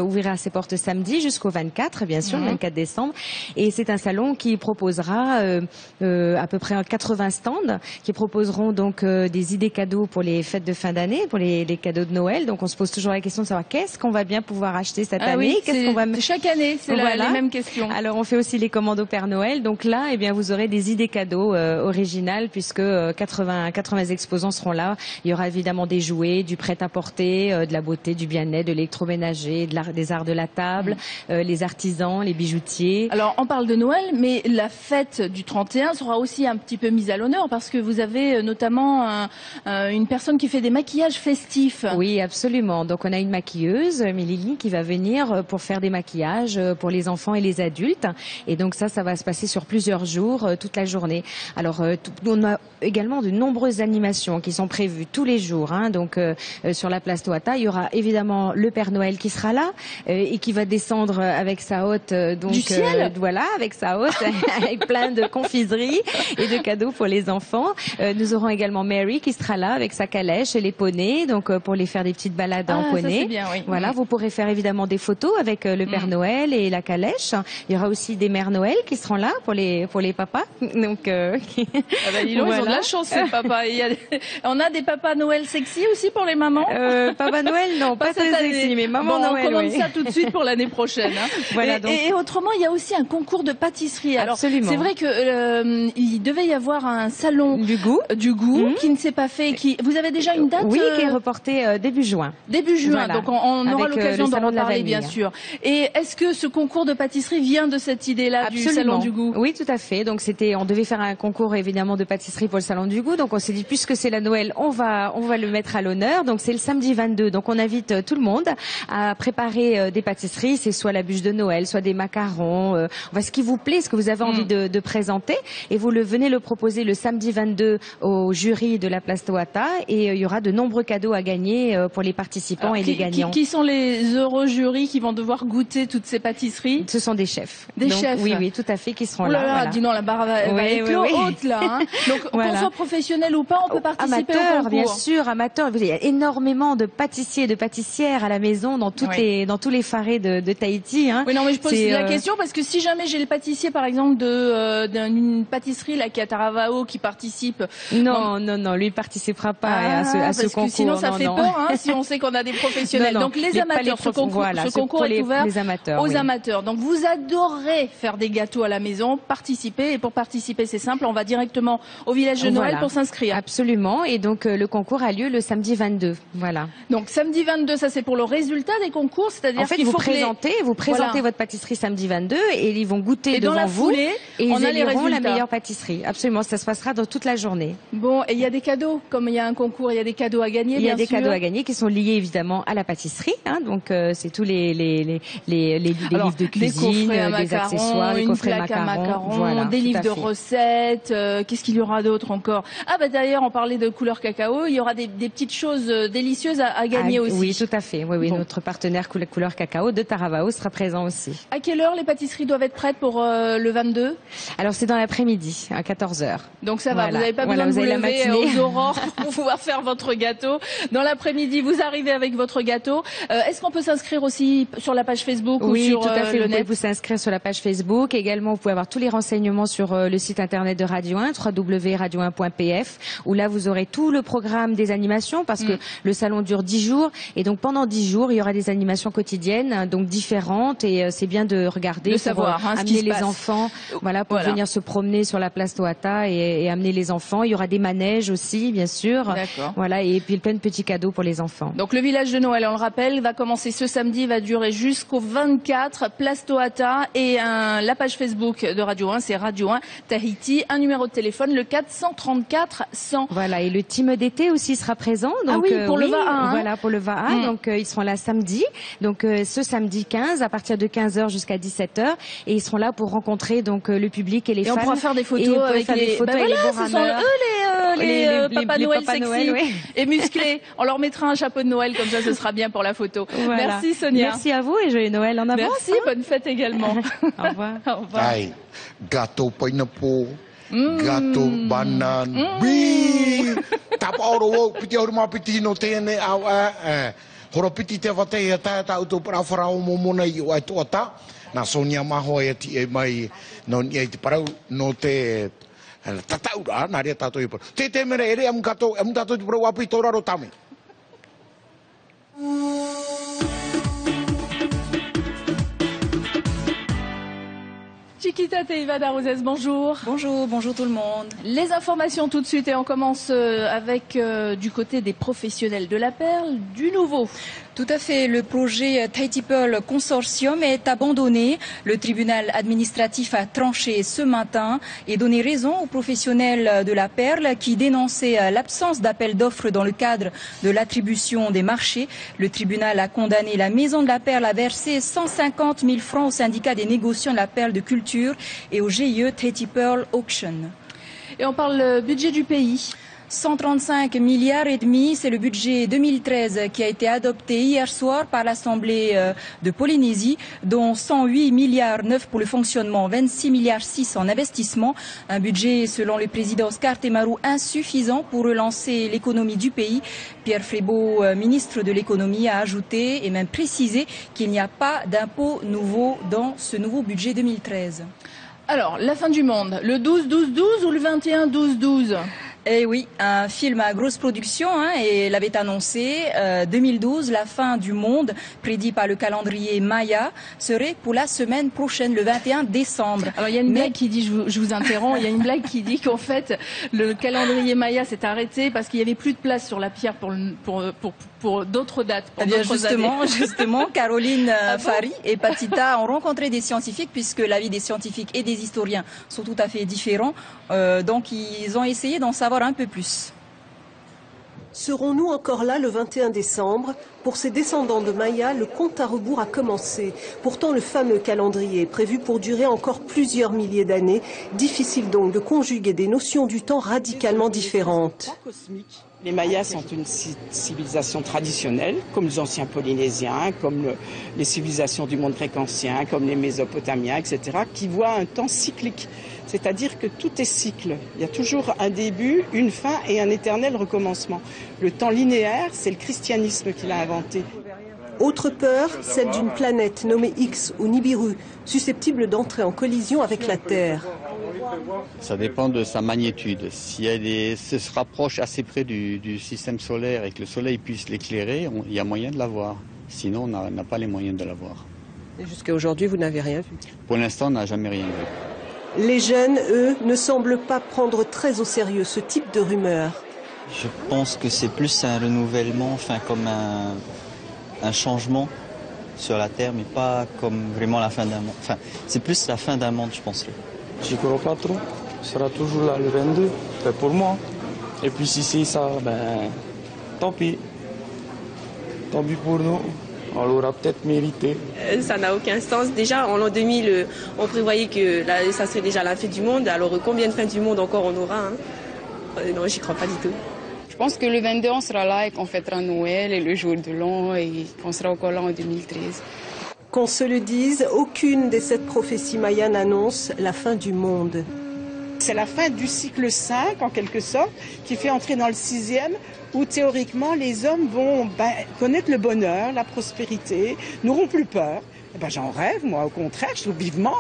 ouvrira ses portes samedi jusqu'au 24, bien sûr, le 24 décembre. Et c'est un salon qui proposera à peu près 80 stands qui proposeront donc des idées cadeaux pour les fêtes de fin d'année, pour les cadeaux de Noël. Donc on se pose toujours la question de savoir qu'est-ce qu'on va bien pouvoir acheter cette année. Oui, qu'est-ce qu'on va... Chaque année, c'est les mêmes questions. Alors on fait aussi les commandes au Père Noël. Donc là, eh bien, vous aurez des idées cadeaux originales puisque 80 exposants seront là. Il y aura évidemment des jouets, du prêt-à-porter, de la beauté, du bien-être, de l'électroménager, des arts de la table, les artisans, les bijoutiers. Alors on parle de Noël, mais la fête du 31 sera aussi un petit peu mise à l'honneur parce que vous avez notamment une personne qui fait des maquillages festifs. Oui, absolument. Donc on a une maquilleuse, Mélanie, qui va venir pour faire des maquillages pour les enfants et les adultes. Et donc ça va se passer sur plusieurs jours, toute la journée. Alors on a également de nombreuses animations qui sont prévues tous les jours. Donc sur la place Toata, il y aura évidemment le Père Noël qui sera là et qui va descendre avec sa hotte. Donc du ciel. Voilà, avec sa hotte, avec plein de confiseries et de cadeaux pour les enfants. Nous aurons également Mary qui sera là avec sa calèche et les poneys, donc pour les faire des petites balades en poney. Ça, c'est bien, oui. Voilà, vous pourrez faire évidemment des photos avec le Père Noël et la calèche. Il y aura aussi des mères Noël qui seront là pour les papas. Donc voilà. Ils ont de la chance ces papas. On a des papas Noël sexy aussi pour les mamans. Papa Noël non, pas très sexy, mais maman Noël. On commande ça tout de suite pour l'année prochaine. Voilà, et autrement, il y a aussi un concours de pâtisserie. Alors c'est vrai que il devait y avoir un salon du goût qui ne s'est pas fait. Vous avez déjà une date? Oui, qui est reportée début juin. Début juin, voilà. Donc on aura l'occasion d'en reparler bien sûr. Et est-ce que ce concours de pâtisserie vient de cette idée-là du salon du goût? Oui, tout à fait. Donc on devait faire un concours évidemment de pâtisserie pour le salon du goût. Donc on s'est dit puisque c'est la Noël, on va le mettre à l'honneur. Donc c'est le samedi 22. Donc on invite tout le monde à préparer des pâtisseries. C'est soit la bûche de Noël, soit des macarons, ce qui vous plaît, ce que vous avez envie de présenter. Et vous venez le proposer le samedi 22 au jury de la place Toata. Et il y aura de nombreux cadeaux à gagner pour les participants et les gagnants. Qui sont les heureux jurys qui vont devoir goûter toutes ces pâtisseries? Ce sont des chefs. Chefs. Oui, tout à fait, qui seront là. Voilà. Dis non, la barre va être haute là. Donc qu'on soit professionnel ou pas, on peut participer au concours. Bien sûr, amateur. Il y a énormément de pâtissiers et de pâtissières à la maison dans tous les farés de Tahiti. Oui, non, mais je pose la question parce que si jamais j'ai le pâtissier, par exemple, d'une pâtisserie là qui est à Taravao qui participe. Non, lui il participera pas à ce concours. Sinon ça fait peur si on sait qu'on a des professionnels. Donc les amateurs, ce concours est ouvert aux amateurs. Donc vous adorez faire des gâteaux à la maison, participer. Et pour participer, c'est simple, on va directement au village de Noël pour s'inscrire. Absolument. Et donc le concours a lieu le samedi 22. Voilà. Donc samedi 22, ça c'est pour le résultat des concours, c'est-à-dire qu'il faut vous présentez votre pâtisserie samedi 22 et ils vont goûter devant vous et ils éliront la meilleure pâtisserie. Absolument, ça se passera dans toute la journée. Bon, et il y a des cadeaux, comme il y a un concours, il y a des cadeaux à gagner. Il y a des cadeaux à gagner qui sont liés évidemment à la pâtisserie. Donc c'est tous les livres de cuisine, des accessoires, les coffrets macarons, des livres de recettes. Qu'est-ce qu'il y aura d'autre encore? D'ailleurs, on parlait de couleur cacao. Il y aura des petites choses délicieuses à gagner aussi. Oui, tout à fait. Oui, notre partenaire couleur cacao de Taravao sera présent aussi. À quelle heure les pâtisseries doivent être prêtes pour le 22? Alors c'est dans l'après-midi, à 14h. Donc ça va, vous n'avez pas besoin de vous lever aux aurores pour pouvoir faire votre gâteau. Dans l'après-midi, vous arrivez avec votre gâteau. Est-ce qu'on peut s'inscrire aussi sur la page Facebook ou sur tout à fait. le Vous net? pouvez vous inscrire sur la page Facebook. Également, vous pouvez avoir tous les renseignements sur le site internet de Radio 1, www.radio1.pf, où là vous aurez tout le programme des animations parce que le salon dure 10 jours et donc pendant 10 jours il y aura des animations quotidiennes donc différentes et c'est bien de regarder, de savoir amener les enfants, pour venir se promener sur la place Toata et amener les enfants. Il y aura des manèges aussi, bien sûr. D'accord. Voilà, et puis plein de petits cadeaux pour les enfants. Donc le village de Noël, on le rappelle, va commencer ce samedi, va durer jusqu'au 24, place Toata et la page Facebook de Radio 1, c'est Radio 1 Tahiti, un numéro de téléphone, le 434 100. Voilà, et le team d'été aussi sera présent. Donc, pour le VA1. Voilà, pour le VA1. Donc ils seront là samedi. Donc ce samedi 15, à partir de 15h jusqu'à 17h. Et ils seront là pour rencontrer donc le public et les fans. Et on pourra faire des photos avec les beaux ce sont eux les Papa Noël sexy et musclés. On leur mettra un chapeau de Noël, comme ça ce sera bien pour la photo. Voilà. Merci Sonia. Merci à vous et joyeux Noël en avance. Merci, bonne fête également. Au revoir. Au revoir. Gâteau pineapple. Gâteau banane. Oui. Tapa oro piti oro ma piti no tene au horo piti te wate ta uto para fara o momona I o ai Toata. na sonia maho e ti e mai no ni te parau no te tataura na ria tato i por te mere ere am kato te pro api tora ro tami. Chiquita Teiva d'Arozès, bonjour. Bonjour, bonjour tout le monde. Les informations tout de suite et on commence avec du côté des professionnels de la perle, du nouveau. Tout à fait, le projet Tahiti Pearl Consortium est abandonné. Le tribunal administratif a tranché ce matin et donné raison aux professionnels de la perle qui dénonçaient l'absence d'appel d'offres dans le cadre de l'attribution des marchés. Le tribunal a condamné la Maison de la Perle à verser 150 000 francs au syndicat des négociants de la perle de culture et au GIE Tahiti Pearl Auction. Et on parle budget du pays. 135 milliards et demi, c'est le budget 2013 qui a été adopté hier soir par l'Assemblée de Polynésie, dont 108 milliards 9 pour le fonctionnement, 26 milliards 6 en investissement. Un budget, selon le président Oscar Temaru, insuffisant pour relancer l'économie du pays. Pierre Frébault, ministre de l'économie, a ajouté et même précisé qu'il n'y a pas d'impôt nouveau dans ce nouveau budget 2013. Alors, la fin du monde, le 12-12-12 ou le 21-12-12 ? Eh oui, un film à grosse production et l'avait annoncé. 2012, la fin du monde, prédit par le calendrier Maya, serait pour la semaine prochaine, le 21 décembre. Alors il y a une blague qui dit, je vous interromps, il y a une blague qui dit qu'en fait le calendrier Maya s'est arrêté parce qu'il y avait plus de place sur la pierre pour d'autres dates. Pour justement, Caroline Fari et Patita ont rencontré des scientifiques puisque l'avis des scientifiques et des historiens sont tout à fait différents. Donc ils ont essayé d'en savoir un peu plus. Serons-nous encore là le 21 décembre? Pour ces descendants de Maya, le compte à rebours a commencé. Pourtant, le fameux calendrier est prévu pour durer encore plusieurs milliers d'années. Difficile donc de conjuguer des notions du temps radicalement différentes. Les Mayas sont une civilisation traditionnelle, comme les anciens Polynésiens, comme les civilisations du monde fréquentien, comme les Mésopotamiens, etc., qui voient un temps cyclique. C'est-à-dire que tout est cycle. Il y a toujours un début, une fin et un éternel recommencement. Le temps linéaire, c'est le christianisme qui l'a inventé. Autre peur, celle d'une planète nommée X ou Nibiru, susceptible d'entrer en collision avec la Terre. Ça dépend de sa magnitude. Si elle se rapproche assez près du système solaire et que le Soleil puisse l'éclairer, il y a moyen de la voir. Sinon, on n'a pas les moyens de la voir. Et jusqu'à aujourd'hui, vous n'avez rien vu? Pour l'instant, on n'a jamais rien vu. Les jeunes, eux, ne semblent pas prendre très au sérieux ce type de rumeurs. Je pense que c'est plus un renouvellement, comme un changement sur la Terre, mais pas comme vraiment la fin d'un monde. C'est plus la fin d'un monde, je pense. J'y crois pas trop. Ce sera toujours là le 22, pour moi. Et puis si c'est ça, tant pis. Tant pis pour nous. On l'aura peut-être mérité. Ça n'a aucun sens. Déjà, en l'an 2000, on prévoyait que là, ça serait déjà la fin du monde. Alors, combien de fins du monde encore on aura Non, j'y crois pas du tout. Je pense que le 22, on sera là et qu'on fêtera Noël et le jour de l'an et qu'on sera encore là en 2013. Qu'on se le dise, aucune des 7 prophéties mayas n'annonce la fin du monde. C'est la fin du cycle 5, en quelque sorte, qui fait entrer dans le 6e, où théoriquement les hommes vont connaître le bonheur, la prospérité, n'auront plus peur. J'en rêve, moi, au contraire, je trouve vivement.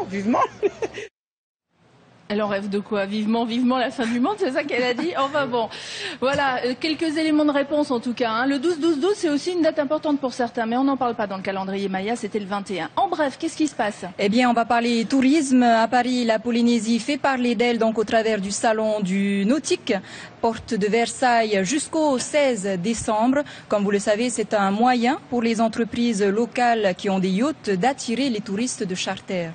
Elle en rêve de quoi? Vivement la fin du monde, c'est ça qu'elle a dit. Enfin bon, voilà, quelques éléments de réponse en tout cas. Le 12-12-12, c'est aussi une date importante pour certains, mais on n'en parle pas dans le calendrier Maya, c'était le 21. En bref, qu'est-ce qui se passe? Eh bien, on va parler tourisme. À Paris, la Polynésie fait parler d'elle donc au travers du salon du nautique, porte de Versailles jusqu'au 16 décembre. Comme vous le savez, c'est un moyen pour les entreprises locales qui ont des yachts d'attirer les touristes de charter.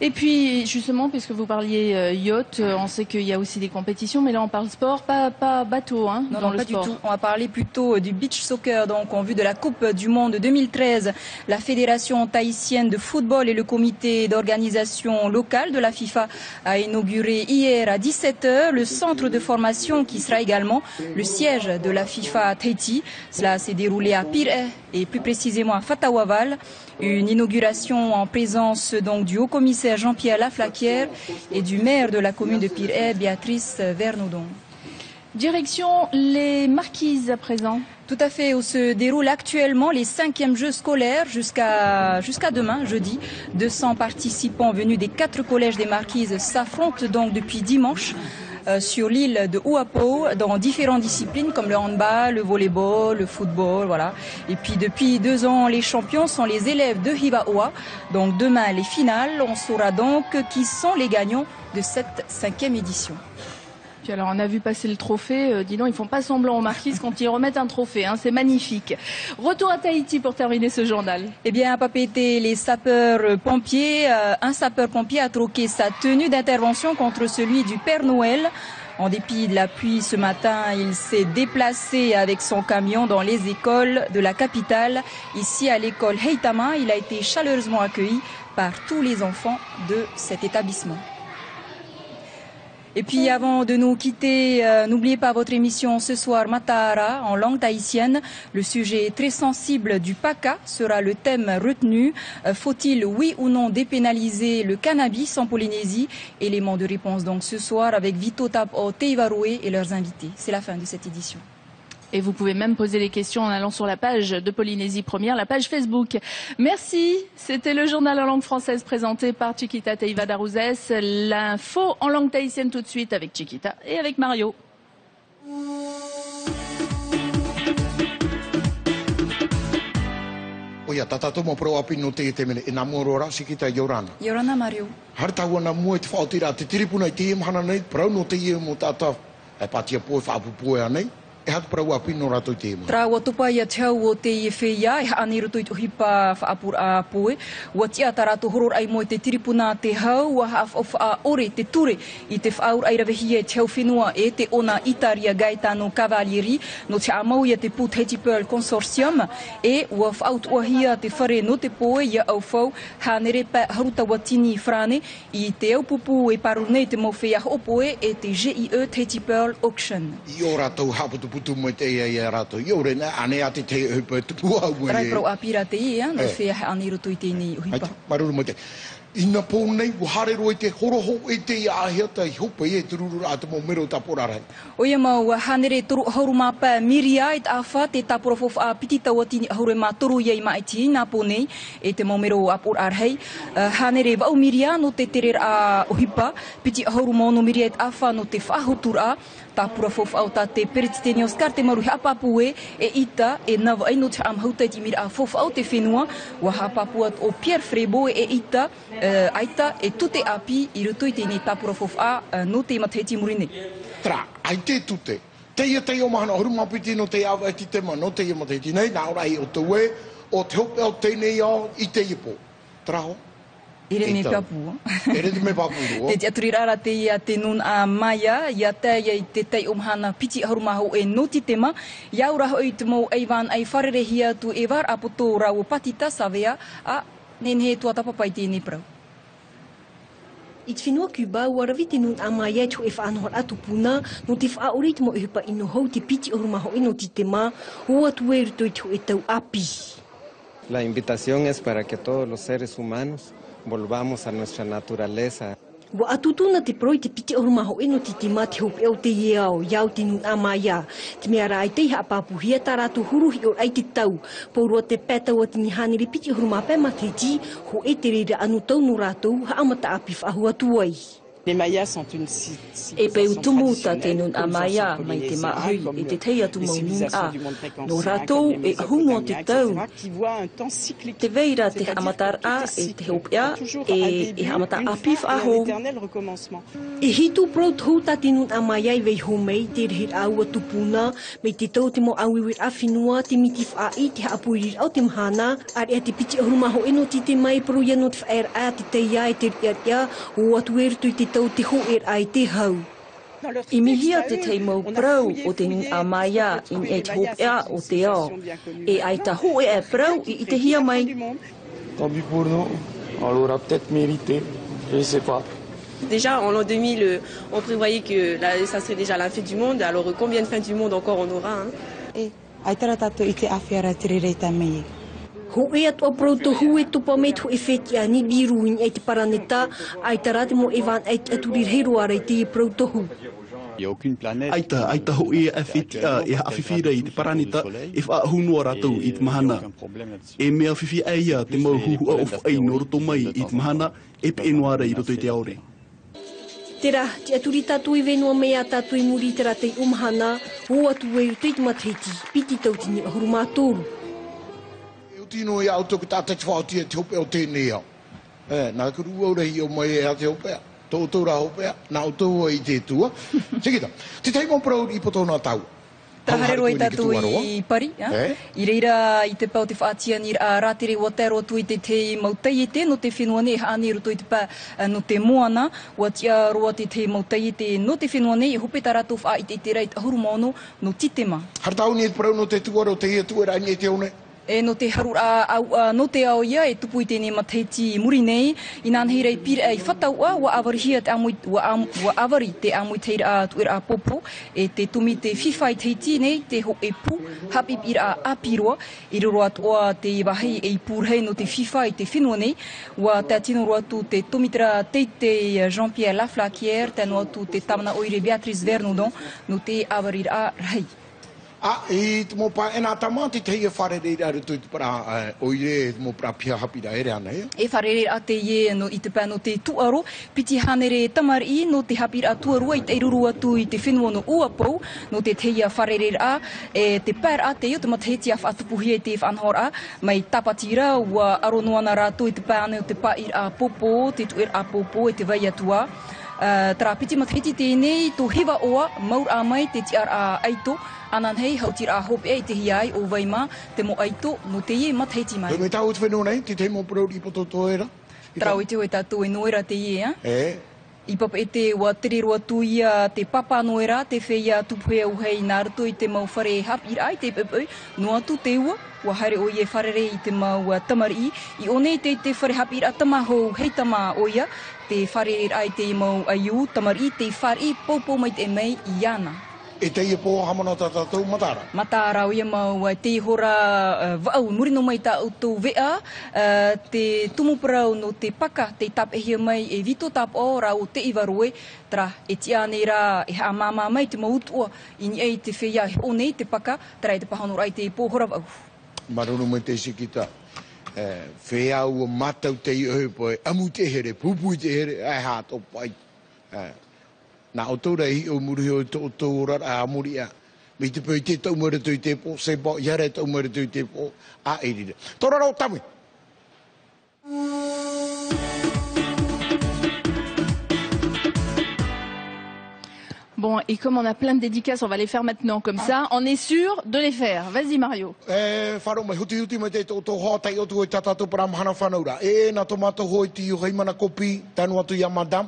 Et puis, justement, puisque vous parliez yacht, on sait qu'il y a aussi des compétitions, mais là on parle sport, pas bateau, Non, pas du tout. On va parler plutôt du beach soccer, donc en vue de la Coupe du Monde 2013. La Fédération tahitienne de football et le comité d'organisation locale de la FIFA a inauguré hier à 17h le centre de formation qui sera également le siège de la FIFA à Tahiti. Cela s'est déroulé à Pir'e et plus précisément à Fatawaval. Une inauguration en présence donc du haut-commissaire Jean-Pierre Laflaquière et du maire de la commune de Pir'e, Béatrice Vernaudon. Direction les Marquises à présent. Tout à fait, où se déroulent actuellement les 5e Jeux scolaires jusqu'à demain, jeudi. 200 participants venus des 4 collèges des Marquises s'affrontent donc depuis dimanche sur l'île de Uapo dans différentes disciplines comme le handball, le volleyball, le football, voilà. Et puis depuis 2 ans, les champions sont les élèves de Hivaoa. Donc demain, les finales, on saura donc qui sont les gagnants de cette 5e édition. Puis alors on a vu passer le trophée, dis donc ils font pas semblant aux Marquises quand ils remettent un trophée, hein, c'est magnifique. Retour à Tahiti pour terminer ce journal. Eh bien à Papeete, les sapeurs-pompiers, un sapeur-pompier a troqué sa tenue d'intervention contre celui du Père Noël. En dépit de la pluie ce matin, il s'est déplacé avec son camion dans les écoles de la capitale. Ici à l'école Heitama, il a été chaleureusement accueilli par tous les enfants de cet établissement. Et puis avant de nous quitter, n'oubliez pas votre émission ce soir Matara en langue tahitienne. Le sujet très sensible du PACA sera le thème retenu. Faut-il oui ou non dépénaliser le cannabis en Polynésie? Élément de réponse donc ce soir avec Vito Tapo Teivaroe et leurs invités. C'est la fin de cette édition. Et vous pouvez même poser les questions en allant sur la page de Polynésie Première, la page Facebook. Merci. C'était le journal en langue française présenté par Chiquita Teiva Darouzès. L'info en langue tahitienne tout de suite avec Chiquita et avec Mario. Oia, tatato mo pro api no te temene e namorora Chiquita Yorana. Yorana Mario. Harta wana mo te fautira te tiripuna te imhana nei, pro no te ie mo tata. E patia poe whaapupoe anei. E hatu parau apino rato te ema. Tra wa tupa ia te hau o te whea, e haaniru tui tuhipa whaapura a poe. Wa tia tarato horor ai mo te tiripuna te hau, wa hawha ore te ture i te whaur ai rawehia te hau whenua e te ona Itaria Gaetano Cavalieri no te amau ia te Put Hetty Pearl Consortium e wa whaut uahia te whare no te poe ia au whau hanere pa haruta watini frane i te au pupu e paru nei te mawhea opoe e te GIE Hetty Pearl Auction. I o rato haputu putu mo te ia rato. I ore na ane ate te upa tupu au mo e. Rai pro apira te ia, no whea aniru tui tēnei uhipa. Maruru mo te. Ina pōnei, wahare roi te horoho e te ahia te hopa e te ruru ata mo mero taporarai. O ia mau, hanere toru hauru mapa miria e awha te tapura fofa a piti tawatini haure ma toru iei maiti nā pōnei e te mo mero apur arhei. Hanere wau miria no te terer a uhipa, piti hauru mono miria e awha no te whahutura tapura fofa au ta te perititeni o skarte maru he apapue e ita e nawa ai no te amhautai ti mira a fofa au te whenua wa hapapua o Pierre Frebo e ita aita e tute api i ruto i tēnei tapura fofa no te mataheti murine. Tra, ai te tute. Te ia te o mahana horu mapiti no te awa e ti te ma no te ia mataheti nei, nā ora i o te we o te hope au tēnei au i te ipo. Traho. Ere me papu. Ere me papu. Te aturirara te ia te nun a maia, ia te ia i te tei omhana piti harumaho e noti tema. Ia ura hoi te mou eivan ai wharerehia tu e war apoto rau patita savea a nenhe tua tapapai tēnei prau. I te whenua Cuba, warawi te nun a maia tu e whaanohor atu puna, no te whaori te mo e hupa ino hou te piti harumaho e noti tema, hoa tu e ruto i tu e tau api. La invitación es para que todos los seres humanos volvamos a nuestra naturaleza. Wa atutuna te proi te piti orumaho eno te tima te hope au te iao, iau te nun amaya. Te mea rai te ha papuhia taratu huruhi o ai te tau. Paurua te peta wa tini hanere piti oruma pema te ti, ho e te reira anu tau no rātou, ha amata api whahua tuai. Les Mayas sont une civilisation e peu tumu ta te nun a Maya mai te mahui e te teia tu mau nun a. No rātou e ahungo te tau. Te veira te amatar a e te hopea e amata apif aho. E hitu prot houta te nun a Maya i vei homei te rehir aua tupuna me te tau te mo awiwir a whinua te mitif a i te haapuirir au te mhana ar e te piti ahurumaho eno ti te mai pro ia no te whaer a te teia e te ria o atu tu te tau te ho ai te hau. I mihia te teimau prau o te nun a Maya in e te hopea o te ao. E ai ta ho e prau i te hia mai. Tant pis pour nous, on l'aura peut-être mérité, je ne sais pas. Déjà en l'an 2000, on prévoyait que ça serait déjà la fin du monde, alors combien de fins du monde encore on aura hein? Ho e atua proto hu e tupa me tu e wheti a ni biruin e te paraneta, ai tarate mo e van e aturir heru ara i te proto hu. Il n'y a aucune planète. Aita ho e afetia e afifira i te paranita e whaahunua rātou i te mahana. E mea whiwhi eia te mauhuhu a ofu ei no roto mai i te mahana e pe enuara i roto i te aore. Tera, te aturi tātou i wenua mea tātou i muri tera te umahana, o atu e u teiti matreiti, piti tautini a huru mātoru. E o tino i auto ki tātai te whaoti e te hope o tēnei au. Nā kuru aurahi o mai e a te hopea. Tō rā hopea, nā o tō i te tua. Tikita, te teimon parau i potona tau. Taharero i tātou i pari. I reira i te pau te whaatia ni rātere o tēro tu i te mautaiete no te whenua ne haani roto i te pā no te moana. Wa tia roa te mautaiete no te whenua ne i hope tā rātou wha i te rei ahuru mono no titema. Haratau ni e parau no te tuaro te ia tuera ni e te one? E no te haru no te ao ia e tupu i tēnei mateiti muri nei i nānei rei pira i whataua wa awarihia te amui wa avari te amui teira tuera popo e te tumi te whiwhai teiti nei te ho e pu hapi pira apiroa i roro atoa te wahi e i pūrhei no te whiwhai te whenua nei wa te atino ro atu te tumitera teite Jean-Pierre Laflaquière te no atu te tamana oire Beatrice Vernoudon no te avari rei. I te mō pā, e nā tamāti te ia wharerei aru tui te para oire mō pra pia hapira ere ana, ia? E wharerei a te ie no i te pā no te tuaro, piti hanere tamari no te hapira tuarua i te iruru atu i te whenua no uapou, no te teia wharerei a, e te pēr a te io, te mataheti a whaatupuhi e te whanhor a, mai tapatira ua aronuana rātu i te pā ane o te pā i a popo, te tuer a popo e te vai atua. Tara piti mataheti tēnei, tō hewa oa, maur a mai te tiar a aito, anan hei hautir a hope e te hiai o waima, te mo aito, no te ie mataheti mai. Me tau te whenua nei, te teimo parau i poto toera? Trau i te hoi tātou e noera te ie, I papa e te wa tere roa tuia te papa noera, te whea tupuhea uhei nā rato i te mau whare hap i ai te pepau, no atu te ua, wa haere o ie wharere i te mau tamari i one te whare hap i a tamahou hei tama oia, te whare ai te mau aiu, tamari te whare popo mai te mei i ana. E te ia pō hamana tātou matara? Matara o ia mau te hora wau, nuri no mai tā utou vea, te tumuparau no te paka, te tapehia mai e vito tap o rau te iwaroe, tara e tiane rā e haa māma mai te mautua, i ni ei te whea o nei te paka, tara e te pahanor ai te pōhora wau. Marunu mai te sikita. Whea ua matau te i ohepoe, amu te here, pupu te here, ai hāto pai. Nā o tōra hi o muri o tō tōra a muri a. Mi te pui te tau mara tui te pō, se pō, iare tau mara tui te pō, a erira. Tōra rau tamu. Bon, et comme on a plein de dédicaces, on va les faire maintenant comme ça. On est sûr de les faire. Vas-y, Mario. Wharo mai, huti mai te tō hōtai o tui tātātou para mahana whanaura. Nā tomato hoi ti o heimana kopi, tanu atu ia madam.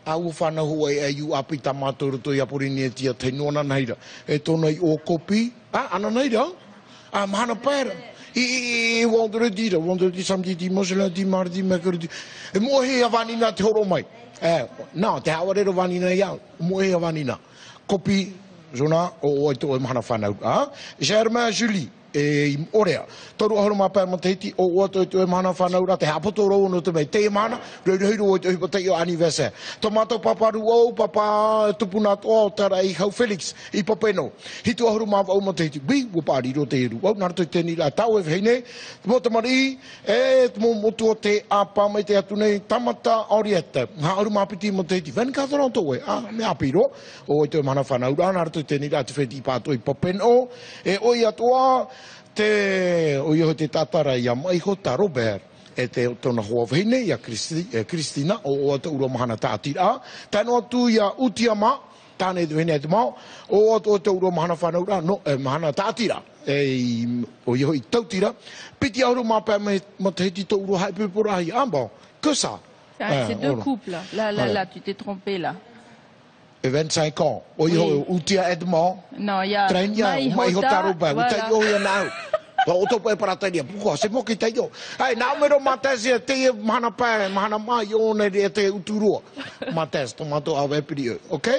A u whanau e iu api ta mātou to i apurini e tia te nona neira. E tōna i o kopi. Ana neira? Mahana pēra. I wandere dira. Wandere di samdi di mosela di mardi mekardi. E mohe a vanina te horo mai. Nā, te hawarero vanina iau. Mohe a vanina. Kopi, zona, o oi tō e mahana whanau. Germain Julie. E orea. Toru ahoro mapea matahiti o oato e tue mana whanau ra te hapoto rau no te mei. Te mana, reurehiru o te hipata i o anniversaire. Tomato paparu au, papa tupuna toa o tara i hau Felix, i papeno. Hitu ahoro mapea o matahiti. Bi, wapari ro te hiru. Wau, nara toi tēni la tau e wheine. Mo te mari, mo motu o te apa mai te atu nei, tamata orieta. Ha ahoro mapiti matahiti. Veni ka toronto e, me apiro. O e tue mana whanau ra, nara toi tēni la te wheti pato i papeno. E oi atoa, te o iho te tatara ia mai ho ta Robert e te tona hoa whine ia Kristina o ata uro mahana tātira tano atu ia utiama tāne te whine te mao o ata uro mahana whanaura no mahana tātira o iho i tautira piti auro mapea ma te heti tō uro haipepurahi amba que ça c'est deux couples là tu t'es trompé là. 25 ans. O iho utia Edmond. Non, il y a Maihota Robert. Utai o ia nau. O to pe para tania. Puko se mo ki tai o. Ai na mero matesi te mana pa mana mai o ne te uturo. Mates tomato ave prio. OK?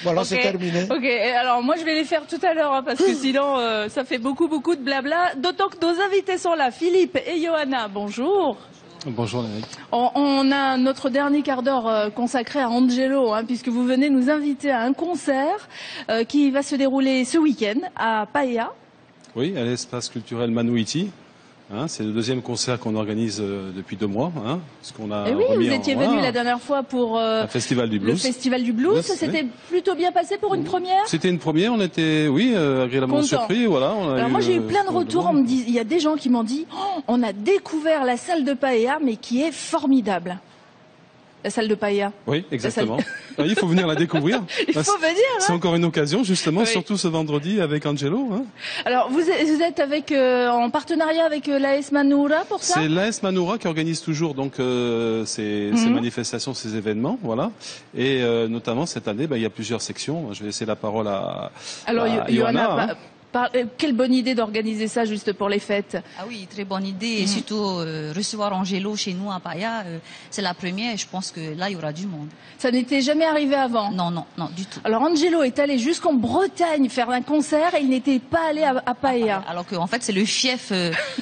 Voilà, c'est terminé. Ok, alors moi je vais les faire tout à l'heure parce que sinon ça fait beaucoup de blabla. D'autant que nos invités sont là, Philippe et Johanna. Bonjour. Bonjour Eric. On a notre dernier quart d'heure consacré à Angelo, puisque vous venez nous inviter à un concert qui va se dérouler ce week-end à Paia. Oui, à l'espace culturel Manouiti. C'est le deuxième concert qu'on organise depuis 2 mois. Ce qu'on a oui, vous étiez venu la dernière fois pour le Festival du Blues. Le Festival du Blues, c'était plutôt bien passé pour une première. C'était une première, on était, agréablement surpris. Voilà, alors moi j'ai eu plein de retours, il y a des gens qui m'ont dit on a découvert la salle de Paella, mais qui est formidable. La salle de Paella. Oui, exactement. Il faut venir la découvrir. Il faut venir. C'est encore une occasion, justement, surtout ce vendredi avec Angelo. Alors, vous êtes en partenariat avec l'AS Manoura pour ça? C'est l'AS Manoura qui organise toujours donc ces manifestations, ces événements, voilà. Et notamment cette année, il y a plusieurs sections. Je vais laisser la parole à Johanna. Quelle bonne idée d'organiser ça juste pour les fêtes. Ah oui, très bonne idée. Et surtout, recevoir Angelo chez nous à Paia, c'est la première. Et je pense que là, il y aura du monde. Ça n'était jamais arrivé avant? Non, du tout. Alors, Angelo est allé jusqu'en Bretagne faire un concert et il n'était pas allé à Paia. Alors qu'en fait, c'est le fief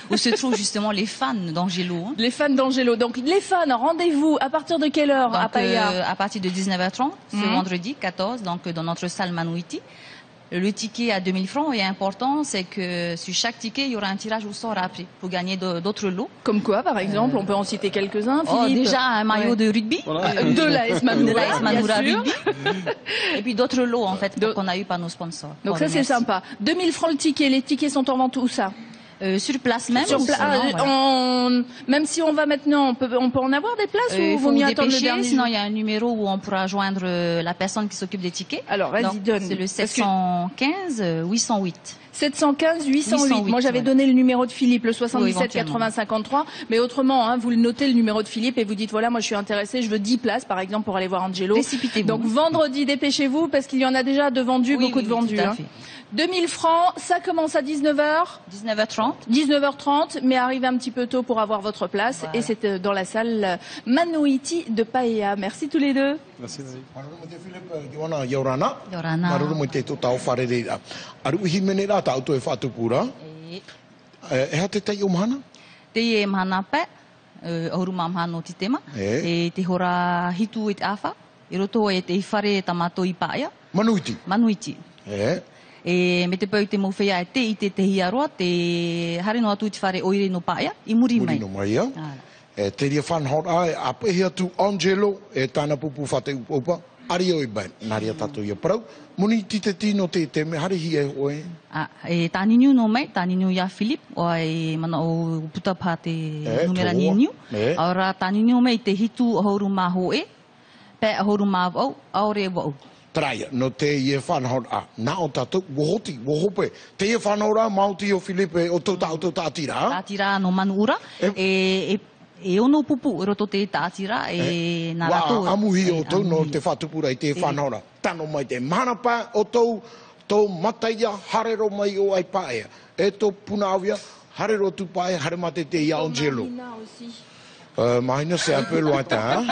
où se trouvent justement les fans d'Angelo. Les fans d'Angelo. Donc, les fans, rendez-vous à partir de quelle heure à Paia? À partir de 19h30, ce vendredi 14, donc dans notre salle Manouiti. Le ticket à 2000 francs est important, c'est que sur chaque ticket, il y aura un tirage au sort après pour gagner d'autres lots. Comme quoi, par exemple, on peut en citer quelques-uns, Philippe. Déjà un maillot de rugby, de l'AS Manoura Rugby, et puis d'autres lots en fait qu'on a eu par nos sponsors. Donc ça c'est sympa. 2000 francs le ticket, les tickets sont en vente où ça? Sur place même. Même si on va maintenant, on peut en avoir des places ou vaut mieux attendre le dernier? Sinon il y a un numéro où on pourra joindre la personne qui s'occupe des tickets. Alors vas-y, donne. C'est le 715 808. 715 808. Moi j'avais donné le numéro de Philippe, le 77 80 53. Mais autrement, vous le notez le numéro de Philippe et vous dites voilà, moi je suis intéressé, je veux 10 places par exemple pour aller voir Angelo. Précipitez-vous. Donc vendredi, dépêchez-vous parce qu'il y en a déjà de vendus, beaucoup de vendus. 2000 francs, ça commence à 19h. 19h30. 19h30, mais arrivez un petit peu tôt pour avoir votre place. Voilà. Et c'est dans la salle Manouiti de Paia. Merci tous les deux. Merci. Manouiti. E me te pau te mowhea e te i te hiaroa, te hare no atu te whare oire no Paia, I muri mai. Muri no mai, te ria whanhora ai, a pehi atu Angelo, e tāna pupu whate upa, ari oi bain, nari a tatu ia parau, muni ti te tino te me hare hi e oe. E tāniniu no mai, tāniniu ia Philip, o ai mana o putapā te numera niniu, aura tāniniu mai te hitu ahoru mā hoe, pe ahoru mā wau, aore wau. Traia, no te ie whanhora, nā o tātou, wohoti, wohope. Te ie whanhora, Mauti o Filipe, o tō tātira. Tātira no Manoura, e ono pupu, roto te tātira, e nā rato. Wā, amuhi o tō, no te whatupura i te whanhora. Tano mai te manapa o tō mataia, harero mai o ai paea. E tō punaawia, harero tu pae, haremate te ia Angelo. Marina, c'est un peu lointain.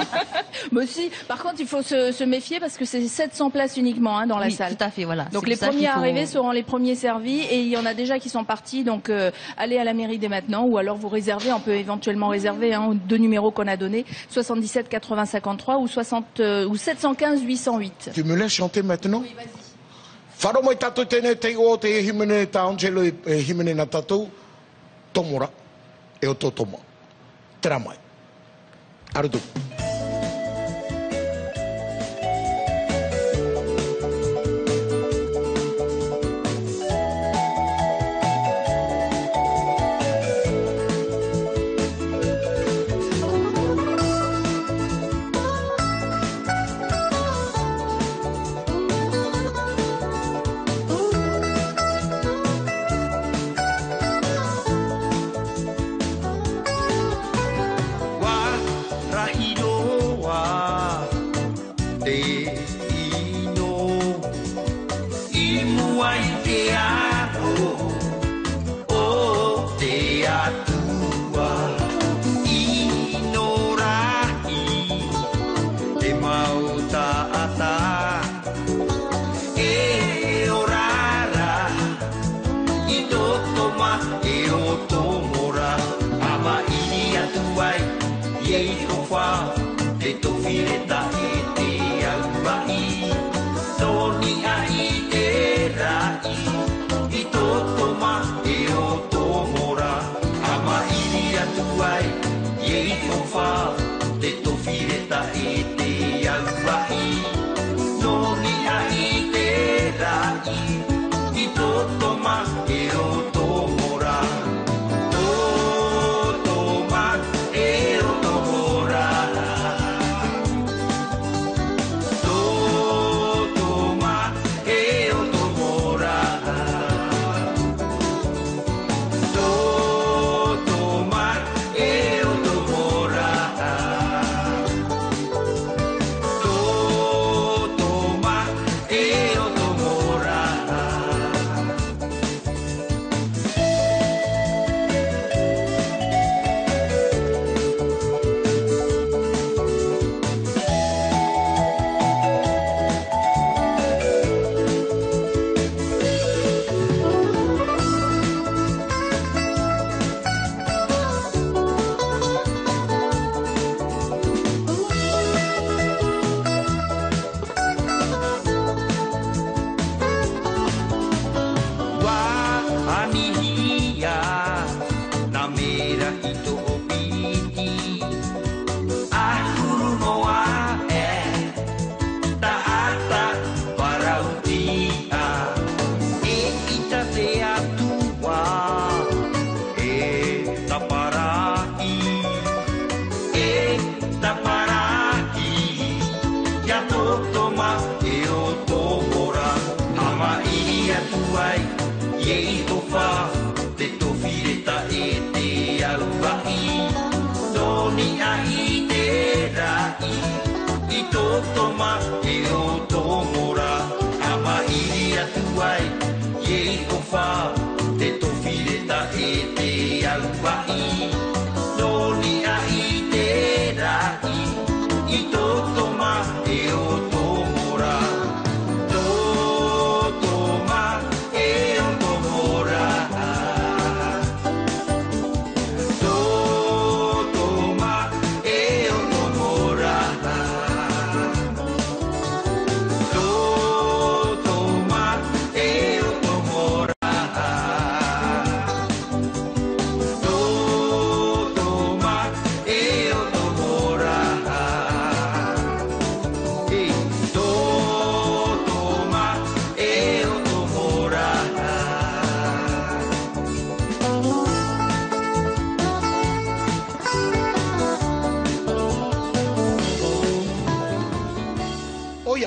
Mais aussi, par contre, il faut se méfier parce que c'est 700 places uniquement dans la salle. Tout à fait, voilà. Donc les premiers arrivés seront les premiers servis et il y en a déjà qui sont partis. Donc allez à la mairie dès maintenant ou alors vous réservez. On peut éventuellement réserver deux numéros qu'on a donnés 77 80 53 ou 715 808. Tu me laisses chanter maintenant? Oui, vas-y. Wharo mai tatou tēnei te o te himene ta Angelo e himene na tatou tomora e o tō toma. Tera mai. Arudu.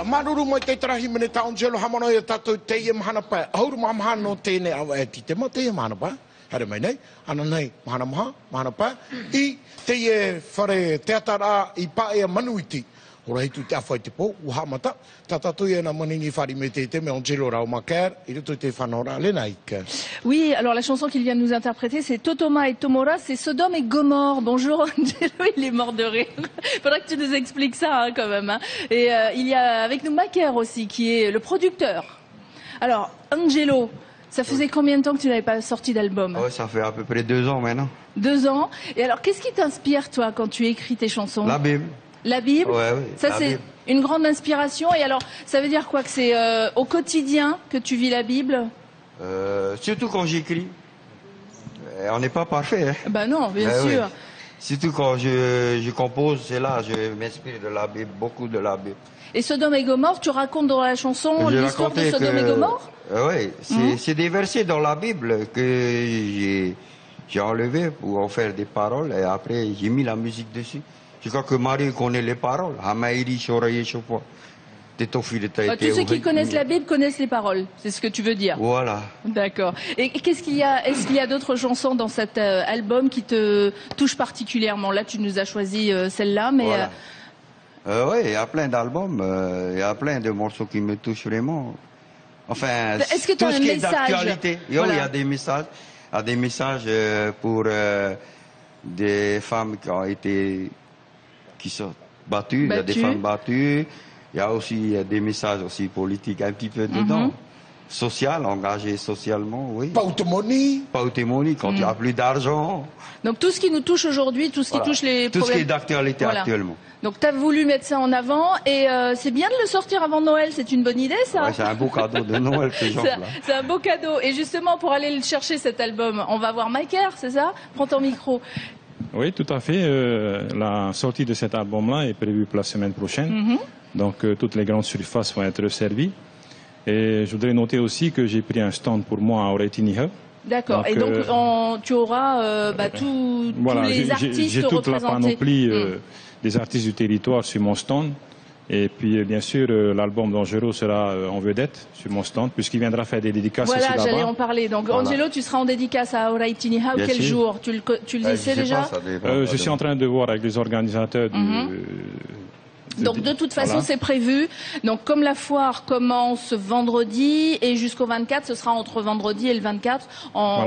Maruru mo te trahi mene ta Angelo hamano e tatou te ia mahana pa. Auru mahana no tēne awa e ti te ma te ia mahana pa. Hare mai nei, ana nei, mahana pa. I te ia whare te atara i pa ea manuiti. Ora hitu te awhai te pō, uha mata. Tatatui e na maningi whari me te me Angelo rao maker. I rutu te whanora le naika. Oui, alors la chanson qu'il vient de nous interpréter, c'est Totoma et Tomora, c'est Sodome et Gomorre. Bonjour Angelo, il est mort de rire. Faudra que tu nous expliques ça hein, quand même. Hein. Et il y a avec nous Maker aussi, qui est le producteur. Alors, Angelo, ça faisait combien de temps que tu n'avais pas sorti d'album? Ça fait à peu près 2 ans maintenant. 2 ans. Et alors, qu'est-ce qui t'inspire, toi, quand tu écris tes chansons? La Bible. La Bible, oui, ça c'est une grande inspiration. Et alors, ça veut dire quoi? Que c'est au quotidien que tu vis la Bible? Surtout quand j'écris. On n'est pas parfait. Hein. Ben non, bien sûr. Oui. Surtout quand je compose, c'est là, je m'inspire de la Bible, beaucoup de la Bible. Et Sodome et Gomorre, tu racontes dans la chanson l'histoire de Sodome et Gomorre? Oui, c'est des versets dans la Bible que j'ai enlevé pour en faire des paroles et après j'ai mis la musique dessus. Je crois que Marie connaît les paroles. Tous ceux qui connaissent la Bible connaissent les paroles, c'est ce que tu veux dire. Voilà. D'accord. Et qu'est-ce qu'il y a? Est-ce qu'il y a d'autres chansons dans cet album qui te touchent particulièrement? Là, tu nous as choisi celle-là, mais... Voilà. Oui, il y a plein d'albums, il y a plein de morceaux qui me touchent vraiment. Enfin, est-ce que tout ce qui est d'actualité. Il y a des messages. Il y a des messages pour des femmes qui sont battues. Il y a des femmes battues. Il y a aussi des messages aussi politiques un petit peu dedans. social, engagé socialement, oui. Pautemoni. Pautemoni, quand il n'y a plus d'argent. Donc tout ce qui nous touche aujourd'hui, tout ce qui touche les tout problèmes... ce qui est d'actualité actuellement. Donc tu as voulu mettre ça en avant et c'est bien de le sortir avant Noël, c'est une bonne idée ça. Ouais, c'est un beau cadeau de Noël ce genre-là. C'est un beau cadeau. Et justement pour aller le chercher cet album, on va voir Maker, c'est ça? Prends ton micro. Oui, tout à fait. La sortie de cet album-là est prévue pour la semaine prochaine. Donc toutes les grandes surfaces vont être servies. Et je voudrais noter aussi que j'ai pris un stand pour moi à Oreitiniho. D'accord. Et donc tu auras tous les artistes j'ai toute représentés. la panoplie des artistes du territoire sur mon stand. Et puis, bien sûr, l'album d'Angelo sera en vedette sur mon stand, puisqu'il viendra faire des dédicaces aussi là-bas. Voilà, j'allais en parler. Donc, Angelo, tu seras en dédicace à Oreitiniho. Quel jour? Tu le sais déjà? Je suis en train de voir avec les organisateurs Donc de toute façon c'est prévu. Donc comme la foire commence vendredi et jusqu'au 24, ce sera entre vendredi et le 24.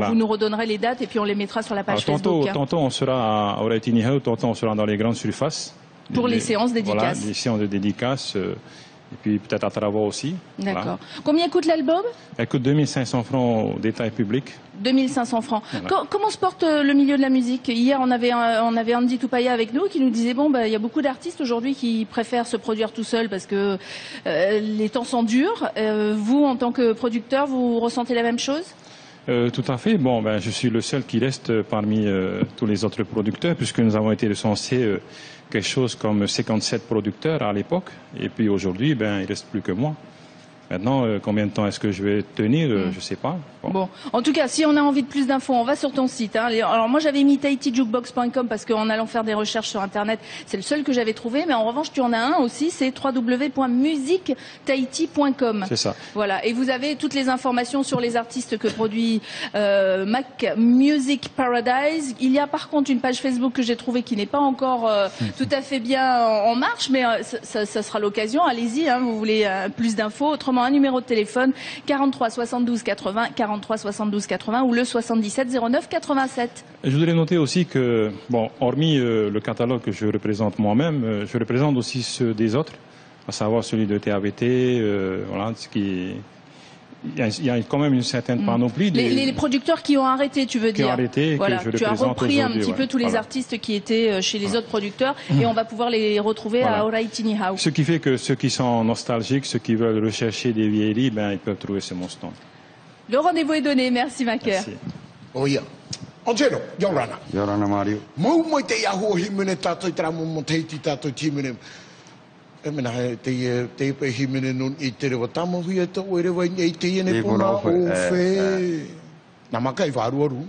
Vous nous redonnerez les dates et puis on les mettra sur la page Facebook. Tantôt on sera à Oreitiniho, tantôt on sera dans les grandes surfaces. Pour les séances dédicaces. Voilà, les séances de dédicaces. Et puis peut-être à Travo aussi. D'accord. Voilà. Combien coûte l'album? Elle coûte 2500 francs au détail public. 2500 francs. Voilà. Comment se porte le milieu de la musique? Hier, on avait Andy Toupaya avec nous qui nous disait il y a beaucoup d'artistes aujourd'hui qui préfèrent se produire tout seul parce que les temps sont durs. Vous, en tant que producteur, vous ressentez la même chose? Tout à fait. Bon, je suis le seul qui reste parmi tous les autres producteurs puisque nous avons été recensés quelque chose comme 57 producteurs à l'époque. Et puis aujourd'hui, il reste plus que moi. Maintenant, combien de temps est-ce que je vais tenir je ne sais pas. Bon, en tout cas, si on a envie de plus d'infos, on va sur ton site. Alors moi, j'avais mis tahitijukebox.com parce qu'en allant faire des recherches sur Internet, c'est le seul que j'avais trouvé. Mais en revanche, tu en as un aussi, c'est www.musictahiti.com. C'est ça. Voilà, et vous avez toutes les informations sur les artistes que produit Mac Music Paradise. Il y a par contre une page Facebook que j'ai trouvée qui n'est pas encore tout à fait bien en marche, mais ça sera l'occasion. Allez-y, vous voulez plus d'infos. Autrement, un numéro de téléphone 43 72 80 43 72 80 ou le 77 09 87. Je voudrais noter aussi que, hormis le catalogue que je représente moi-même, je représente aussi ceux des autres, à savoir celui de TAVT, voilà, il y a quand même une certaine panoplie. Les producteurs qui ont arrêté, tu veux dire. Qui ont arrêté, voilà. que je tu as repris un petit peu tous les voilà. artistes qui étaient chez les autres producteurs et on va pouvoir les retrouver à Oreitiniho. Ce qui fait que ceux qui sont nostalgiques, ceux qui veulent rechercher des vieilleries, ils peuvent trouver ce mon stand. Le rendez-vous est donné, merci Maker. Merci. Angelo, Yorana. Yorana Mario. Mau mai te aho himene tato I tra mo teiti tato timene. E mena te pe himene non I te rewa tamo hui to ere wai nei te ene pona o fe. Na makai varu aru.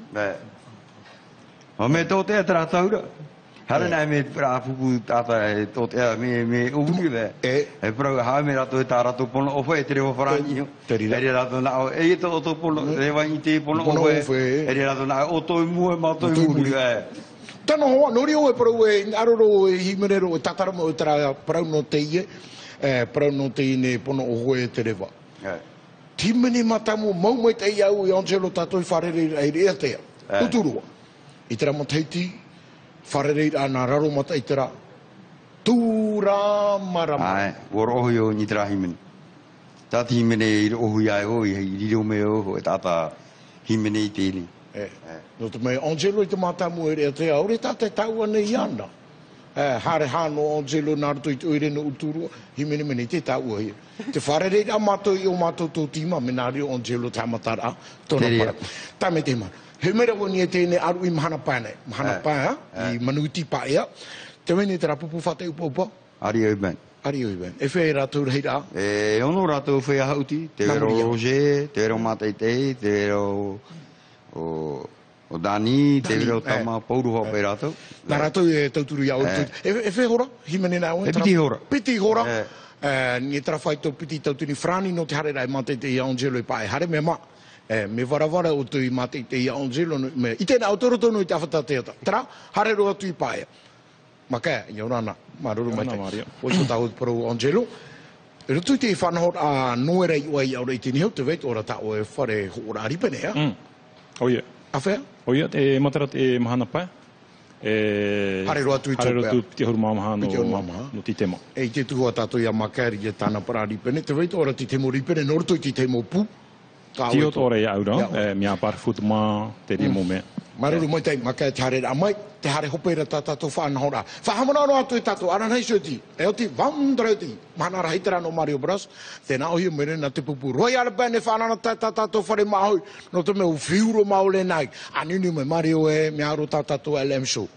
O me to te tra taura. Hara nei me pra pupu tata to te me umu le. E pra ha me rato ta rato pona o fe te rewa farani. Ere rato na e to pona rewa I te pona o fe. Ere rato na o to mu ma to mu Tano hoa nori o e pro e aroro e himerero e tataramo e tra prauno teie prauno teine pono o hoe te rewa. Timene matamu mau mai te iau I Angelo tato I wharere e rea tea. Uturua. I tera mo teiti wharere ana raro mata I tera tūra marama. Ai, woro ohi o ni tera himene. Tati himene I ohi ai o I riro me o e tata himene I tēni. No te mei Angelo I te matamu e rea tea. Ore tate tau ane I ana. Hare hano Angelo naruto I te oire no uturua. Himene mene te tau ahi. Te wharere a mato I o mato tō tima. Menari o Angelo tamatara. Tōna para. Tame te mana. He mera wani e tēne aru I mahana pane. Mahana pae I manuti paea. Te wene te rapupu whate upa. Ari au ben. Ari au ben. E whai rātou rei rā? E ono rātou whai ahauti. Te wero Roger, te wero Mateitei, te wero o Dani, te wero tama Pauru hope rātou. Nā rātou e tauturu iau. E whai hora? Himene nā oe? E piti hora. Piti hora? Ni tra whai tō piti tautuni Frani no te hare rai Mateitei Angelo I pae. Hare me ma. Me warawara o tui Mateitei Angelo. I tēnā autorotono I te awhata teata. Tra, hare roa tui pae. Maka, Yorana, maruru mai te. Oiso tau pro Angelo. E rotu te whanahor a noera I ua I Oreitiniho, te weit ora ta o e whare hora aripene, ea? Oia. A whea? Oia, e matara te mahana pae. Hare roa tui tōpea. Hare roa tui piti horu mamaha no titemo. E te tuhua tātou I a Makari e tāna para ripene, te weit ora titemo ripene, noro tui titemo pu. Tiot ore aura, mia par footman te di moment. Maruru mai tai maka te hare amai te hare hopera tatato whanahora. Whahamana no atu e tato aranai soti. E oti wandreti. Mana rahitera no Mario Bros. Tēnā ohi mere na te pupu. Royal Band e whanana tatato whare mahoi. No te me u whiuro maole nai. Anini me Mario e me aro tatato LM Show.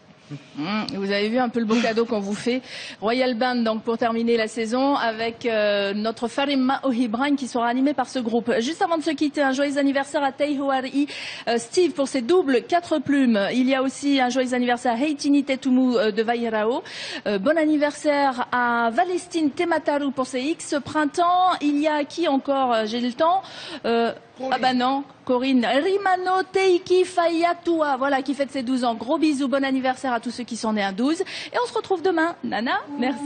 Vous avez vu un peu le beau cadeau qu'on vous fait. Royal Band, donc pour terminer la saison, avec notre Farima Ohibran qui sera animé par ce groupe. Juste avant de se quitter, un joyeux anniversaire à Teihoari Steve pour ses doubles 4 plumes. Il y a aussi un joyeux anniversaire à Heitini Tetumu de Vairao. Bon anniversaire à Valestine Temataru pour ses X printemps. Il y a qui encore? J'ai le temps. Ah bah non, Corinne. Rimano Teiki Fayatua, voilà, qui fête ses 12 ans. Gros bisous, bon anniversaire à tous ceux qui sont nés un 12. Et on se retrouve demain. Nana, merci.